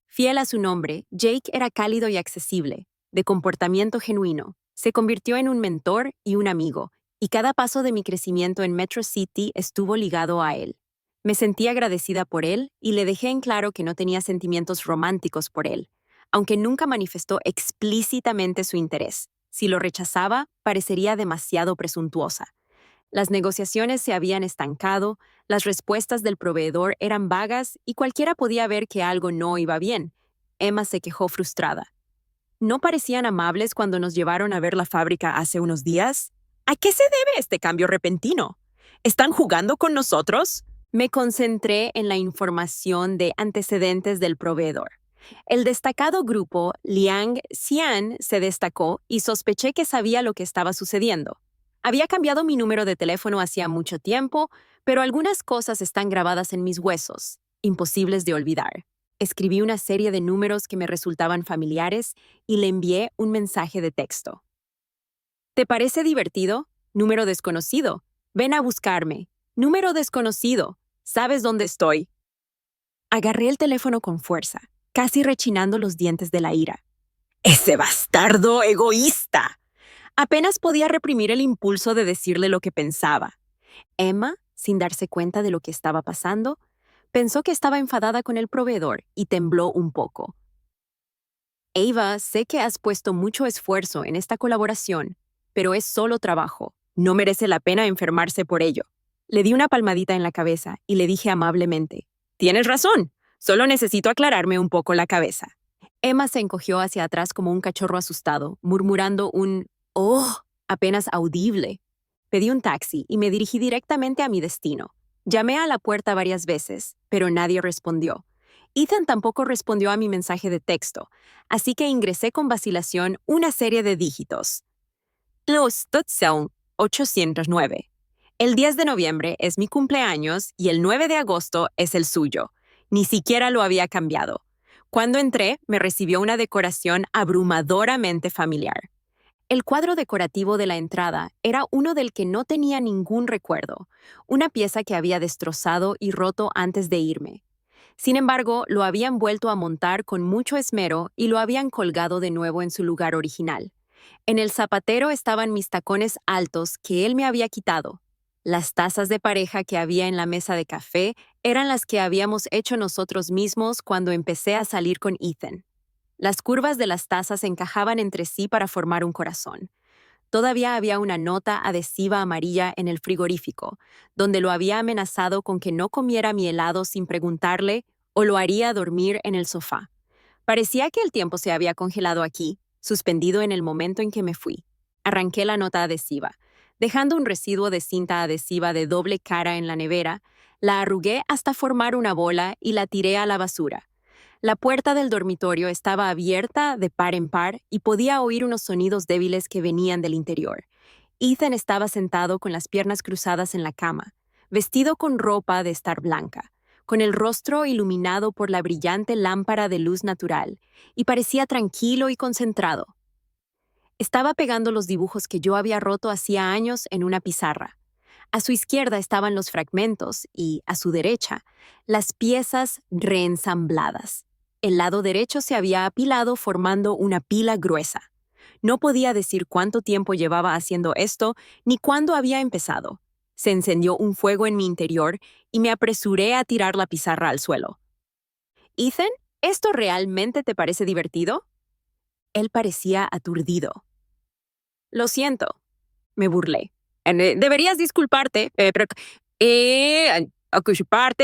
Fiel a su nombre, Jake era cálido y accesible, de comportamiento genuino. Se convirtió en un mentor y un amigo, y cada paso de mi crecimiento en Metro City estuvo ligado a él. Me sentí agradecida por él y le dejé en claro que no tenía sentimientos románticos por él, aunque nunca manifestó explícitamente su interés. Si lo rechazaba, parecería demasiado presuntuosa. Las negociaciones se habían estancado, las respuestas del proveedor eran vagas y cualquiera podía ver que algo no iba bien. Emma se quejó frustrada. ¿No parecían amables cuando nos llevaron a ver la fábrica hace unos días? ¿A qué se debe este cambio repentino? ¿Están jugando con nosotros? Me concentré en la información de antecedentes del proveedor. El destacado grupo Liang Xian se destacó y sospeché que sabía lo que estaba sucediendo. Había cambiado mi número de teléfono hacía mucho tiempo, pero algunas cosas están grabadas en mis huesos, imposibles de olvidar. Escribí una serie de números que me resultaban familiares y le envié un mensaje de texto. ¿Te parece divertido? Número desconocido. Ven a buscarme. Número desconocido. ¿Sabes dónde estoy? Agarré el teléfono con fuerza, casi rechinando los dientes de la ira. ¡Ese bastardo egoísta! Apenas podía reprimir el impulso de decirle lo que pensaba. Emma, sin darse cuenta de lo que estaba pasando, pensó que estaba enfadada con el proveedor y tembló un poco. Ava, sé que has puesto mucho esfuerzo en esta colaboración, pero es solo trabajo. No merece la pena enfermarse por ello. Le di una palmadita en la cabeza y le dije amablemente, «Tienes razón, solo necesito aclararme un poco la cabeza». Emma se encogió hacia atrás como un cachorro asustado, murmurando un «oh» apenas audible. Pedí un taxi y me dirigí directamente a mi destino. Llamé a la puerta varias veces, pero nadie respondió. Ethan tampoco respondió a mi mensaje de texto, así que ingresé con vacilación una serie de dígitos. Los 809. El 10 de noviembre es mi cumpleaños y el 9 de agosto es el suyo. Ni siquiera lo había cambiado. Cuando entré, me recibió una decoración abrumadoramente familiar. El cuadro decorativo de la entrada era uno del que no tenía ningún recuerdo, una pieza que había destrozado y roto antes de irme. Sin embargo, lo habían vuelto a montar con mucho esmero y lo habían colgado de nuevo en su lugar original. En el zapatero estaban mis tacones altos que él me había quitado. Las tazas de pareja que había en la mesa de café eran las que habíamos hecho nosotros mismos cuando empecé a salir con Ethan. Las curvas de las tazas encajaban entre sí para formar un corazón. Todavía había una nota adhesiva amarilla en el frigorífico, donde lo había amenazado con que no comiera mi helado sin preguntarle o lo haría dormir en el sofá. Parecía que el tiempo se había congelado aquí, suspendido en el momento en que me fui. Arranqué la nota adhesiva. Dejando un residuo de cinta adhesiva de doble cara en la nevera, la arrugué hasta formar una bola y la tiré a la basura. La puerta del dormitorio estaba abierta de par en par y podía oír unos sonidos débiles que venían del interior. Ethan estaba sentado con las piernas cruzadas en la cama, vestido con ropa de estar blanca, con el rostro iluminado por la brillante lámpara de luz natural, y parecía tranquilo y concentrado. Estaba pegando los dibujos que yo había roto hacía años en una pizarra. A su izquierda estaban los fragmentos y, a su derecha, las piezas reensambladas. El lado derecho se había apilado formando una pila gruesa. No podía decir cuánto tiempo llevaba haciendo esto ni cuándo había empezado. Se encendió un fuego en mi interior y me apresuré a tirar la pizarra al suelo. «Ethan, ¿esto realmente te parece divertido?» Él parecía aturdido. «Lo siento», me burlé. Deberías disculparte,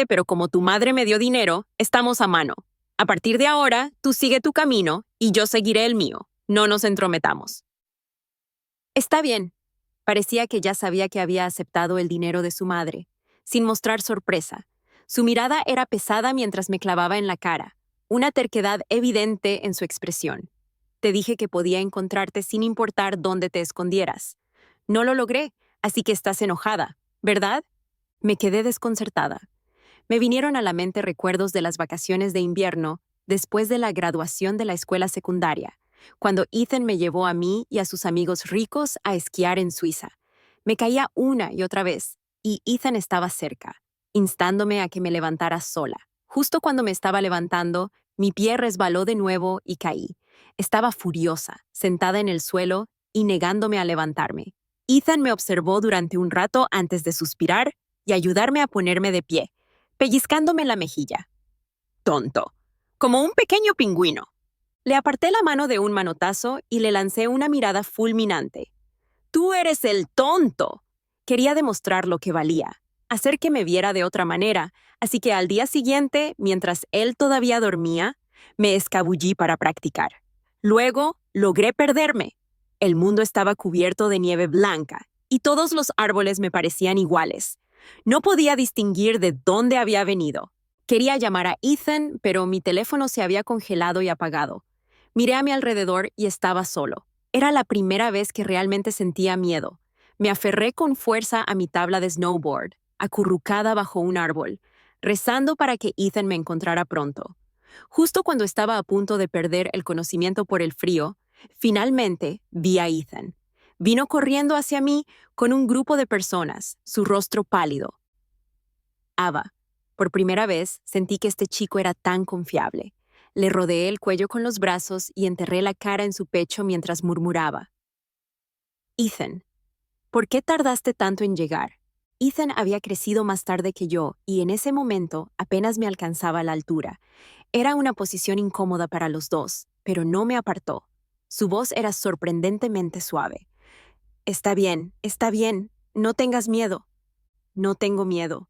pero como tu madre me dio dinero, estamos a mano. A partir de ahora, tú sigue tu camino y yo seguiré el mío. No nos entrometamos. Está bien. Parecía que ya sabía que había aceptado el dinero de su madre, sin mostrar sorpresa. Su mirada era pesada mientras me clavaba en la cara, una terquedad evidente en su expresión. Te dije que podía encontrarte sin importar dónde te escondieras. No lo logré, así que estás enojada, ¿verdad? Me quedé desconcertada. Me vinieron a la mente recuerdos de las vacaciones de invierno después de la graduación de la escuela secundaria, cuando Ethan me llevó a mí y a sus amigos ricos a esquiar en Suiza. Me caía una y otra vez, y Ethan estaba cerca, instándome a que me levantara sola. Justo cuando me estaba levantando, mi pie resbaló de nuevo y caí. Estaba furiosa, sentada en el suelo y negándome a levantarme. Ethan me observó durante un rato antes de suspirar y ayudarme a ponerme de pie, pellizcándome la mejilla. Tonto, como un pequeño pingüino. Le aparté la mano de un manotazo y le lancé una mirada fulminante. ¡Tú eres el tonto! Quería demostrar lo que valía, hacer que me viera de otra manera, así que al día siguiente, mientras él todavía dormía, me escabullí para practicar. Luego, logré perderme. El mundo estaba cubierto de nieve blanca y todos los árboles me parecían iguales. No podía distinguir de dónde había venido. Quería llamar a Ethan, pero mi teléfono se había congelado y apagado. Miré a mi alrededor y estaba solo. Era la primera vez que realmente sentía miedo. Me aferré con fuerza a mi tabla de snowboard, acurrucada bajo un árbol, rezando para que Ethan me encontrara pronto. Justo cuando estaba a punto de perder el conocimiento por el frío, finalmente vi a Ethan. Vino corriendo hacia mí con un grupo de personas, su rostro pálido. Ava. Por primera vez sentí que este chico era tan confiable. Le rodeé el cuello con los brazos y enterré la cara en su pecho mientras murmuraba. Ethan, ¿por qué tardaste tanto en llegar? Ethan había crecido más tarde que yo y en ese momento apenas me alcanzaba a la altura. Era una posición incómoda para los dos, pero no me apartó. Su voz era sorprendentemente suave. Está bien, no tengas miedo. No tengo miedo.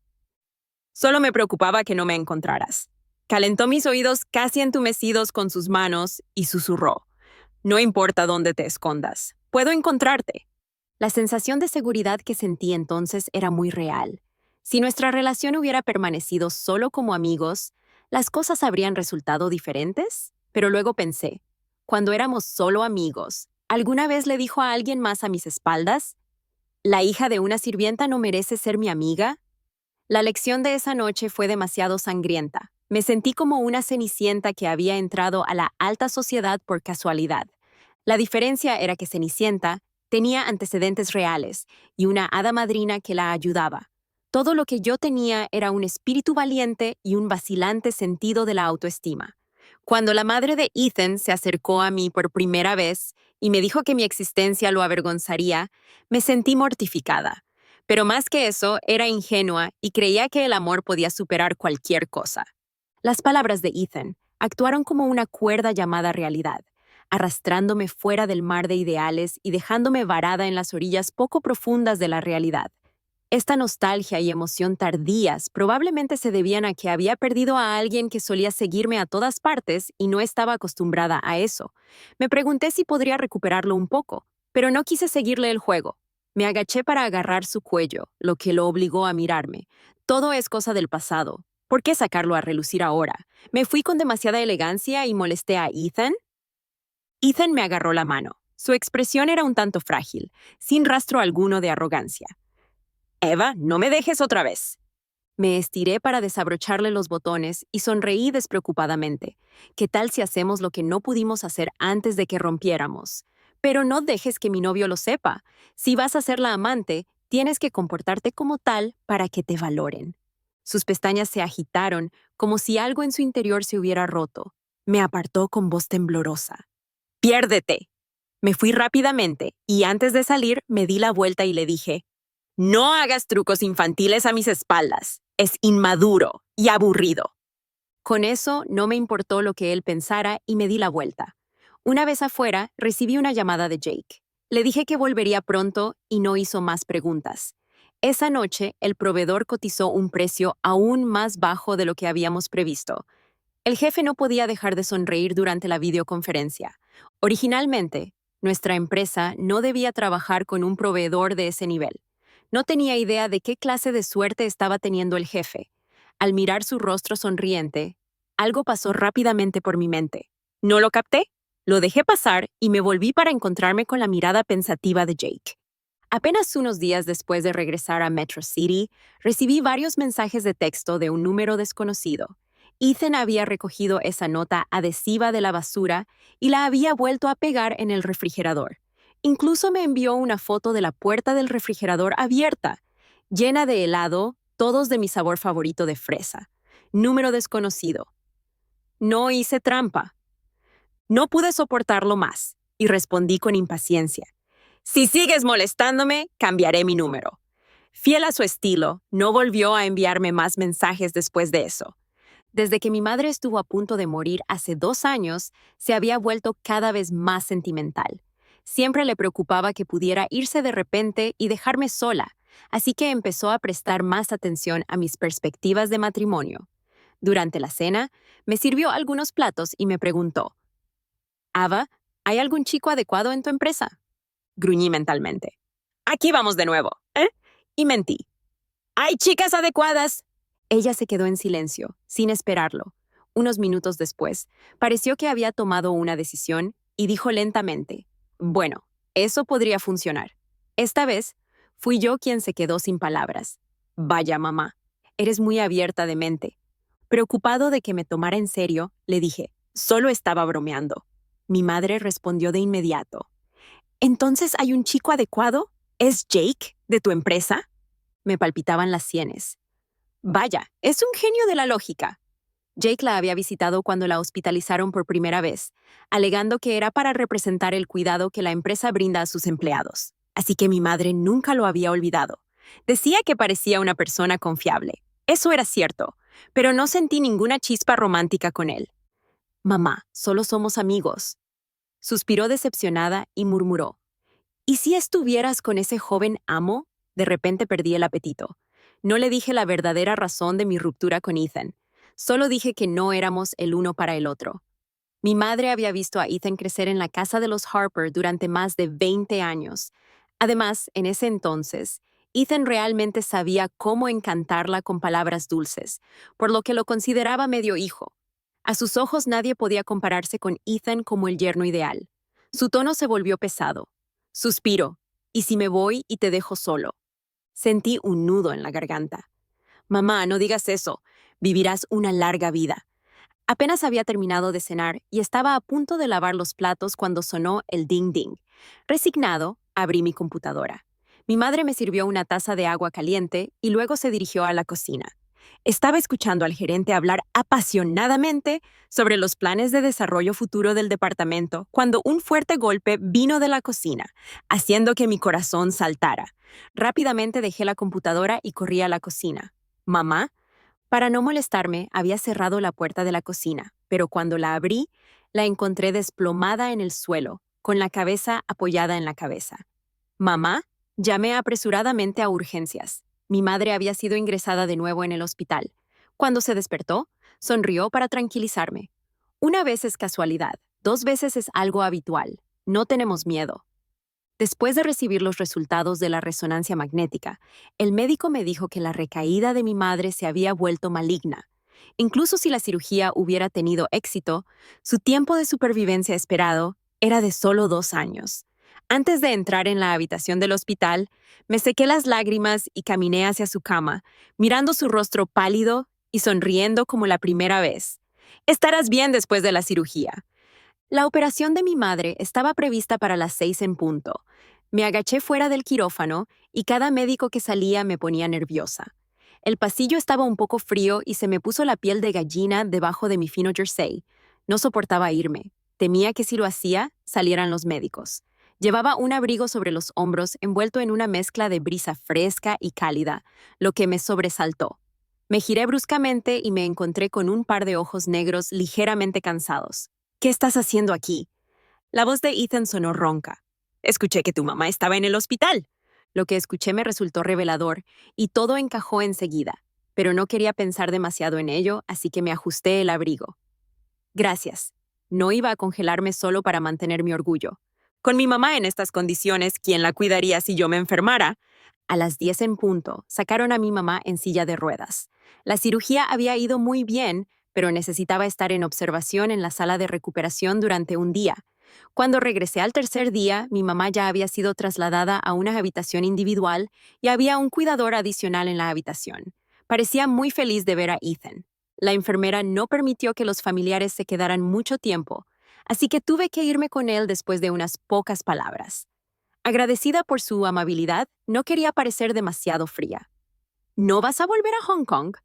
Solo me preocupaba que no me encontraras. Calentó mis oídos casi entumecidos con sus manos y susurró. No importa dónde te escondas, puedo encontrarte. La sensación de seguridad que sentí entonces era muy real. Si nuestra relación hubiera permanecido solo como amigos, ¿las cosas habrían resultado diferentes? Pero luego pensé, cuando éramos solo amigos, ¿alguna vez le dijo a alguien más a mis espaldas? ¿La hija de una sirvienta no merece ser mi amiga? La lección de esa noche fue demasiado sangrienta. Me sentí como una cenicienta que había entrado a la alta sociedad por casualidad. La diferencia era que Cenicienta tenía antecedentes reales y una hada madrina que la ayudaba. Todo lo que yo tenía era un espíritu valiente y un vacilante sentido de la autoestima. Cuando la madre de Ethan se acercó a mí por primera vez y me dijo que mi existencia lo avergonzaría, me sentí mortificada. Pero más que eso, era ingenua y creía que el amor podía superar cualquier cosa. Las palabras de Ethan actuaron como una cuerda llamada realidad, arrastrándome fuera del mar de ideales y dejándome varada en las orillas poco profundas de la realidad. Esta nostalgia y emoción tardías probablemente se debían a que había perdido a alguien que solía seguirme a todas partes y no estaba acostumbrada a eso. Me pregunté si podría recuperarlo un poco, pero no quise seguirle el juego. Me agaché para agarrar su cuello, lo que lo obligó a mirarme. Todo es cosa del pasado. ¿Por qué sacarlo a relucir ahora? ¿Me fui con demasiada elegancia y molesté a Ethan? Ethan me agarró la mano. Su expresión era un tanto frágil, sin rastro alguno de arrogancia. Eva, no me dejes otra vez. Me estiré para desabrocharle los botones y sonreí despreocupadamente. ¿Qué tal si hacemos lo que no pudimos hacer antes de que rompiéramos? Pero no dejes que mi novio lo sepa. Si vas a ser la amante, tienes que comportarte como tal para que te valoren. Sus pestañas se agitaron, como si algo en su interior se hubiera roto. Me apartó con voz temblorosa. ¡Piérdete! Me fui rápidamente y antes de salir me di la vuelta y le dije, no hagas trucos infantiles a mis espaldas. Es inmaduro y aburrido. Con eso no me importó lo que él pensara y me di la vuelta. Una vez afuera, recibí una llamada de Jake. Le dije que volvería pronto y no hizo más preguntas. Esa noche, el proveedor cotizó un precio aún más bajo de lo que habíamos previsto. El jefe no podía dejar de sonreír durante la videoconferencia. Originalmente, nuestra empresa no debía trabajar con un proveedor de ese nivel. No tenía idea de qué clase de suerte estaba teniendo el jefe. Al mirar su rostro sonriente, algo pasó rápidamente por mi mente. No lo capté, lo dejé pasar y me volví para encontrarme con la mirada pensativa de Jake. Apenas unos días después de regresar a Metro City, recibí varios mensajes de texto de un número desconocido. Ethan había recogido esa nota adhesiva de la basura y la había vuelto a pegar en el refrigerador. Incluso me envió una foto de la puerta del refrigerador abierta, llena de helado, todos de mi sabor favorito de fresa. Número desconocido. No hice trampa. No pude soportarlo más y respondí con impaciencia. Si sigues molestándome, cambiaré mi número. Fiel a su estilo, no volvió a enviarme más mensajes después de eso. Desde que mi madre estuvo a punto de morir hace 2 años, se había vuelto cada vez más sentimental. Siempre le preocupaba que pudiera irse de repente y dejarme sola, así que empezó a prestar más atención a mis perspectivas de matrimonio. Durante la cena, me sirvió algunos platos y me preguntó, Ava, ¿hay algún chico adecuado en tu empresa? Gruñí mentalmente. Aquí vamos de nuevo, ¿eh? Y mentí. ¡Hay chicas adecuadas! Ella se quedó en silencio, sin esperarlo. Unos minutos después, pareció que había tomado una decisión y dijo lentamente, bueno, eso podría funcionar. Esta vez, fui yo quien se quedó sin palabras. Vaya, mamá, eres muy abierta de mente. Preocupado de que me tomara en serio, le dije, solo estaba bromeando. Mi madre respondió de inmediato. ¿Entonces hay un chico adecuado? ¿Es Jake, de tu empresa? Me palpitaban las sienes. Vaya, es un genio de la lógica. Jake la había visitado cuando la hospitalizaron por primera vez, alegando que era para representar el cuidado que la empresa brinda a sus empleados. Así que mi madre nunca lo había olvidado. Decía que parecía una persona confiable. Eso era cierto, pero no sentí ninguna chispa romántica con él. Mamá, solo somos amigos. Suspiró decepcionada y murmuró. ¿Y si estuvieras con ese joven amo? De repente perdí el apetito. No le dije la verdadera razón de mi ruptura con Ethan. Solo dije que no éramos el uno para el otro. Mi madre había visto a Ethan crecer en la casa de los Harper durante más de 20 años. Además, en ese entonces, Ethan realmente sabía cómo encantarla con palabras dulces, por lo que lo consideraba medio hijo. A sus ojos nadie podía compararse con Ethan como el yerno ideal. Su tono se volvió pesado. Suspiro. ¿Y si me voy y te dejo solo? Sentí un nudo en la garganta. Mamá, no digas eso. Vivirás una larga vida. Apenas había terminado de cenar y estaba a punto de lavar los platos cuando sonó el ding-ding. Resignado, abrí mi computadora. Mi madre me sirvió una taza de agua caliente y luego se dirigió a la cocina. Estaba escuchando al gerente hablar apasionadamente sobre los planes de desarrollo futuro del departamento cuando un fuerte golpe vino de la cocina, haciendo que mi corazón saltara. Rápidamente dejé la computadora y corrí a la cocina. Mamá, para no molestarme, había cerrado la puerta de la cocina, pero cuando la abrí, la encontré desplomada en el suelo, con la cabeza apoyada en la cabeza. Mamá, llamé apresuradamente a urgencias. Mi madre había sido ingresada de nuevo en el hospital. Cuando se despertó, sonrió para tranquilizarme. Una vez es casualidad, 2 veces es algo habitual. No tenemos miedo. Después de recibir los resultados de la resonancia magnética, el médico me dijo que la recaída de mi madre se había vuelto maligna. Incluso si la cirugía hubiera tenido éxito, su tiempo de supervivencia esperado era de solo 2 años. Antes de entrar en la habitación del hospital, me sequé las lágrimas y caminé hacia su cama, mirando su rostro pálido y sonriendo como la primera vez. Estarás bien después de la cirugía. La operación de mi madre estaba prevista para las 6 en punto. Me agaché fuera del quirófano y cada médico que salía me ponía nerviosa. El pasillo estaba un poco frío y se me puso la piel de gallina debajo de mi fino jersey. No soportaba irme. Temía que si lo hacía, salieran los médicos. Llevaba un abrigo sobre los hombros envuelto en una mezcla de brisa fresca y cálida, lo que me sobresaltó. Me giré bruscamente y me encontré con un par de ojos negros ligeramente cansados. ¿Qué estás haciendo aquí? La voz de Ethan sonó ronca. Escuché que tu mamá estaba en el hospital. Lo que escuché me resultó revelador y todo encajó enseguida, pero no quería pensar demasiado en ello, así que me ajusté el abrigo. Gracias. No iba a congelarme solo para mantener mi orgullo. Con mi mamá en estas condiciones, ¿quién la cuidaría si yo me enfermara? A las 10 en punto, sacaron a mi mamá en silla de ruedas. La cirugía había ido muy bien, pero necesitaba estar en observación en la sala de recuperación durante un día. Cuando regresé al tercer día, mi mamá ya había sido trasladada a una habitación individual y había un cuidador adicional en la habitación. Parecía muy feliz de ver a Ethan. La enfermera no permitió que los familiares se quedaran mucho tiempo, así que tuve que irme con él después de unas pocas palabras. Agradecida por su amabilidad, no quería parecer demasiado fría. ¿No vas a volver a Hong Kong?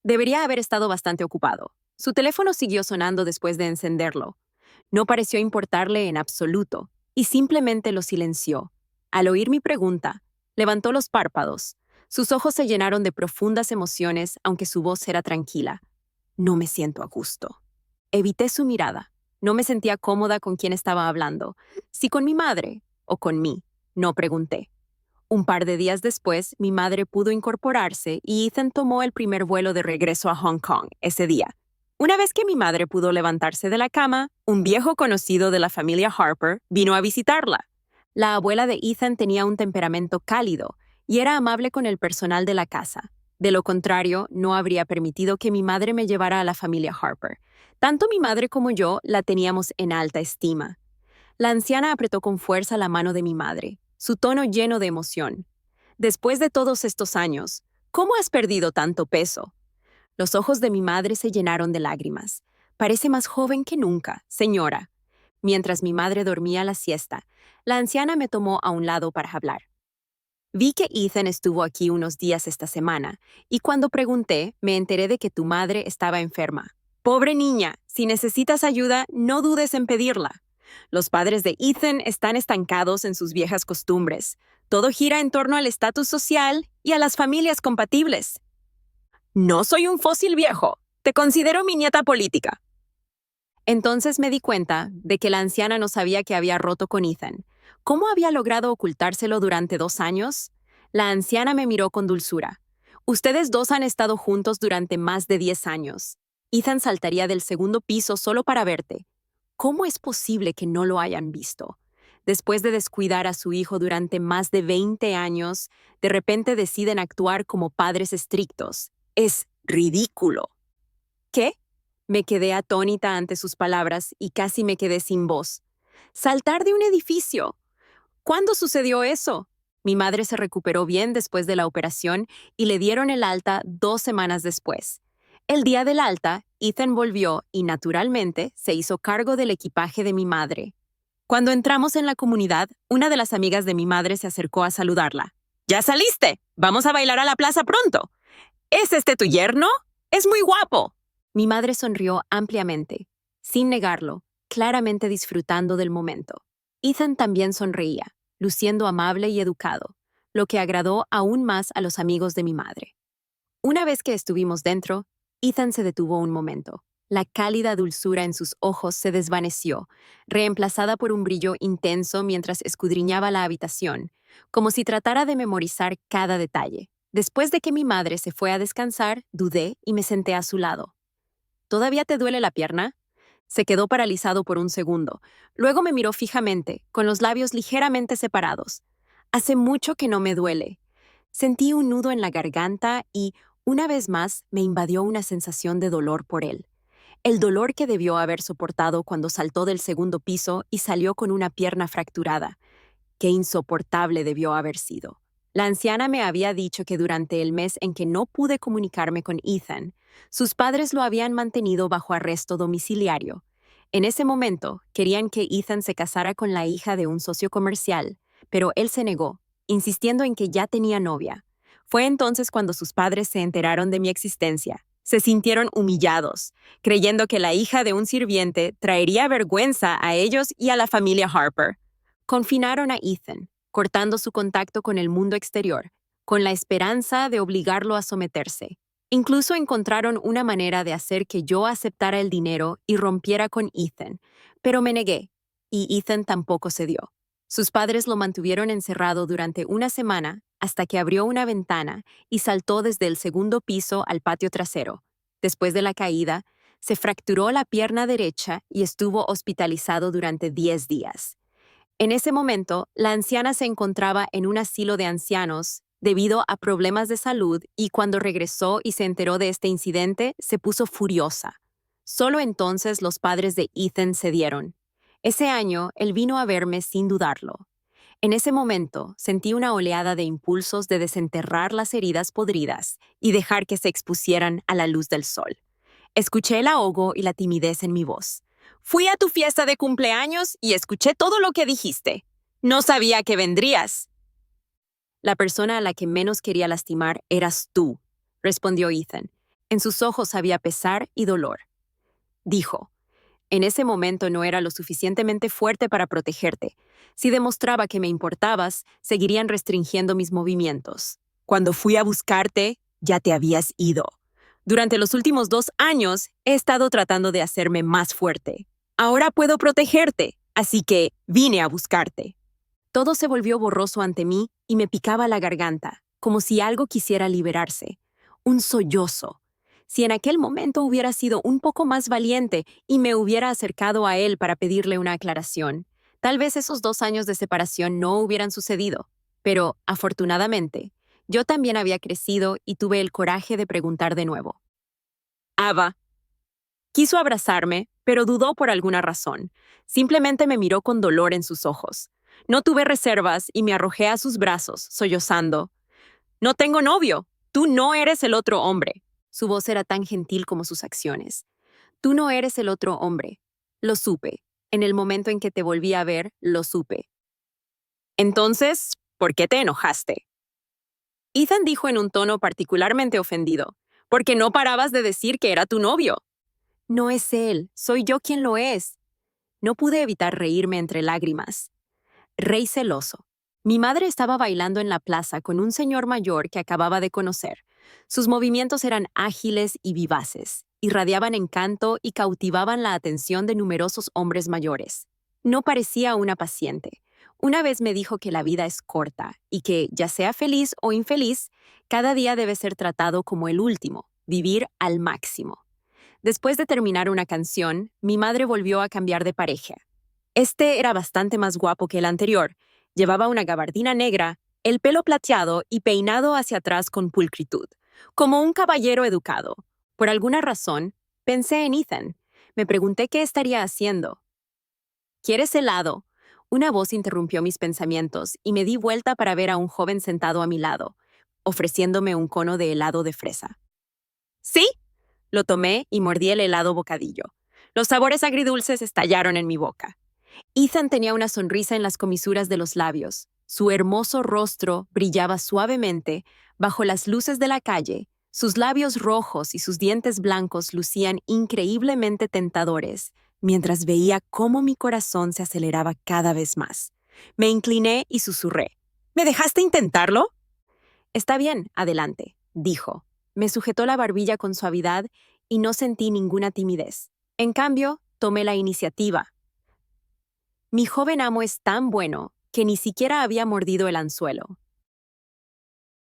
Debería haber estado bastante ocupado. Su teléfono siguió sonando después de encenderlo. No pareció importarle en absoluto, y simplemente lo silenció. Al oír mi pregunta, levantó los párpados. Sus ojos se llenaron de profundas emociones, aunque su voz era tranquila. No me siento a gusto. Evité su mirada. No me sentía cómoda con quien estaba hablando. Si con mi madre o con mí, no pregunté. Un par de días después, mi madre pudo incorporarse y Ethan tomó el primer vuelo de regreso a Hong Kong ese día. Una vez que mi madre pudo levantarse de la cama, un viejo conocido de la familia Harper vino a visitarla. La abuela de Ethan tenía un temperamento cálido y era amable con el personal de la casa. De lo contrario, no habría permitido que mi madre me llevara a la familia Harper. Tanto mi madre como yo la teníamos en alta estima. La anciana apretó con fuerza la mano de mi madre, su tono lleno de emoción. Después de todos estos años, ¿cómo has perdido tanto peso? Los ojos de mi madre se llenaron de lágrimas. Parece más joven que nunca, señora. Mientras mi madre dormía la siesta, la anciana me tomó a un lado para hablar. Vi que Ethan estuvo aquí unos días esta semana, y cuando pregunté, me enteré de que tu madre estaba enferma. Pobre niña, si necesitas ayuda, no dudes en pedirla. Los padres de Ethan están estancados en sus viejas costumbres. Todo gira en torno al estatus social y a las familias compatibles. No soy un fósil viejo. Te considero mi nieta política. Entonces me di cuenta de que la anciana no sabía que había roto con Ethan. ¿Cómo había logrado ocultárselo durante 2 años? La anciana me miró con dulzura. Ustedes dos han estado juntos durante más de 10 años. Ethan saltaría del segundo piso solo para verte. ¿Cómo es posible que no lo hayan visto? Después de descuidar a su hijo durante más de 20 años, de repente deciden actuar como padres estrictos. Es ridículo. ¿Qué? Me quedé atónita ante sus palabras y casi me quedé sin voz. Saltar de un edificio. ¿Cuándo sucedió eso? Mi madre se recuperó bien después de la operación y le dieron el alta 2 semanas después. El día del alta, Ethan volvió y, naturalmente, se hizo cargo del equipaje de mi madre. Cuando entramos en la comunidad, una de las amigas de mi madre se acercó a saludarla. ¡Ya saliste! ¡Vamos a bailar a la plaza pronto! ¿Es este tu yerno? ¡Es muy guapo! Mi madre sonrió ampliamente, sin negarlo, claramente disfrutando del momento. Ethan también sonreía, luciendo amable y educado, lo que agradó aún más a los amigos de mi madre. Una vez que estuvimos dentro, Ethan se detuvo un momento. La cálida dulzura en sus ojos se desvaneció, reemplazada por un brillo intenso mientras escudriñaba la habitación, como si tratara de memorizar cada detalle. Después de que mi madre se fue a descansar, dudé y me senté a su lado. ¿Todavía te duele la pierna? Se quedó paralizado por un segundo. Luego me miró fijamente, con los labios ligeramente separados. Hace mucho que no me duele. Sentí un nudo en la garganta y, una vez más, me invadió una sensación de dolor por él. El dolor que debió haber soportado cuando saltó del segundo piso y salió con una pierna fracturada. Qué insoportable debió haber sido. La anciana me había dicho que durante el mes en que no pude comunicarme con Ethan, sus padres lo habían mantenido bajo arresto domiciliario. En ese momento, querían que Ethan se casara con la hija de un socio comercial, pero él se negó, insistiendo en que ya tenía novia. Fue entonces cuando sus padres se enteraron de mi existencia. Se sintieron humillados, creyendo que la hija de un sirviente traería vergüenza a ellos y a la familia Harper. Confinaron a Ethan, cortando su contacto con el mundo exterior, con la esperanza de obligarlo a someterse. Incluso encontraron una manera de hacer que yo aceptara el dinero y rompiera con Ethan, pero me negué, y Ethan tampoco cedió. Sus padres lo mantuvieron encerrado durante una semana hasta que abrió una ventana y saltó desde el segundo piso al patio trasero. Después de la caída, se fracturó la pierna derecha y estuvo hospitalizado durante 10 días. En ese momento, la anciana se encontraba en un asilo de ancianos debido a problemas de salud y cuando regresó y se enteró de este incidente, se puso furiosa. Solo entonces los padres de Ethan cedieron. Ese año, él vino a verme sin dudarlo. En ese momento, sentí una oleada de impulsos de desenterrar las heridas podridas y dejar que se expusieran a la luz del sol. Escuché el ahogo y la timidez en mi voz. Fui a tu fiesta de cumpleaños y escuché todo lo que dijiste. No sabía que vendrías. La persona a la que menos quería lastimar eras tú, respondió Ethan. En sus ojos había pesar y dolor. Dijo, en ese momento no era lo suficientemente fuerte para protegerte. Si demostraba que me importabas, seguirían restringiendo mis movimientos. Cuando fui a buscarte, ya te habías ido. Durante los últimos 2 años, he estado tratando de hacerme más fuerte. Ahora puedo protegerte, así que vine a buscarte. Todo se volvió borroso ante mí y me picaba la garganta, como si algo quisiera liberarse. Un sollozo. Si en aquel momento hubiera sido un poco más valiente y me hubiera acercado a él para pedirle una aclaración, tal vez esos 2 años de separación no hubieran sucedido. Pero, afortunadamente, yo también había crecido y tuve el coraje de preguntar de nuevo. Ava. Quiso abrazarme, pero dudó por alguna razón. Simplemente me miró con dolor en sus ojos. No tuve reservas y me arrojé a sus brazos, sollozando. No tengo novio. Tú no eres el otro hombre. Su voz era tan gentil como sus acciones. Tú no eres el otro hombre. Lo supe. En el momento en que te volví a ver, lo supe. Entonces, ¿por qué te enojaste? Ethan dijo en un tono particularmente ofendido. Porque no parabas de decir que era tu novio. No es él, soy yo quien lo es. No pude evitar reírme entre lágrimas. Rey celoso. Mi madre estaba bailando en la plaza con un señor mayor que acababa de conocer. Sus movimientos eran ágiles y vivaces, irradiaban encanto y cautivaban la atención de numerosos hombres mayores. No parecía una paciente. Una vez me dijo que la vida es corta y que, ya sea feliz o infeliz, cada día debe ser tratado como el último, vivir al máximo. Después de terminar una canción, mi madre volvió a cambiar de pareja. Este era bastante más guapo que el anterior. Llevaba una gabardina negra, el pelo plateado y peinado hacia atrás con pulcritud, como un caballero educado. Por alguna razón, pensé en Ethan. Me pregunté qué estaría haciendo. ¿Quieres helado? Una voz interrumpió mis pensamientos y me di vuelta para ver a un joven sentado a mi lado, ofreciéndome un cono de helado de fresa. ¿Sí? Lo tomé y mordí el helado bocadillo. Los sabores agridulces estallaron en mi boca. Ethan tenía una sonrisa en las comisuras de los labios. Su hermoso rostro brillaba suavemente bajo las luces de la calle. Sus labios rojos y sus dientes blancos lucían increíblemente tentadores, mientras veía cómo mi corazón se aceleraba cada vez más. Me incliné y susurré. ¿Me dejaste intentarlo? Está bien, adelante, dijo. Me sujetó la barbilla con suavidad y no sentí ninguna timidez. En cambio, tomé la iniciativa. Mi joven amo es tan bueno que ni siquiera había mordido el anzuelo.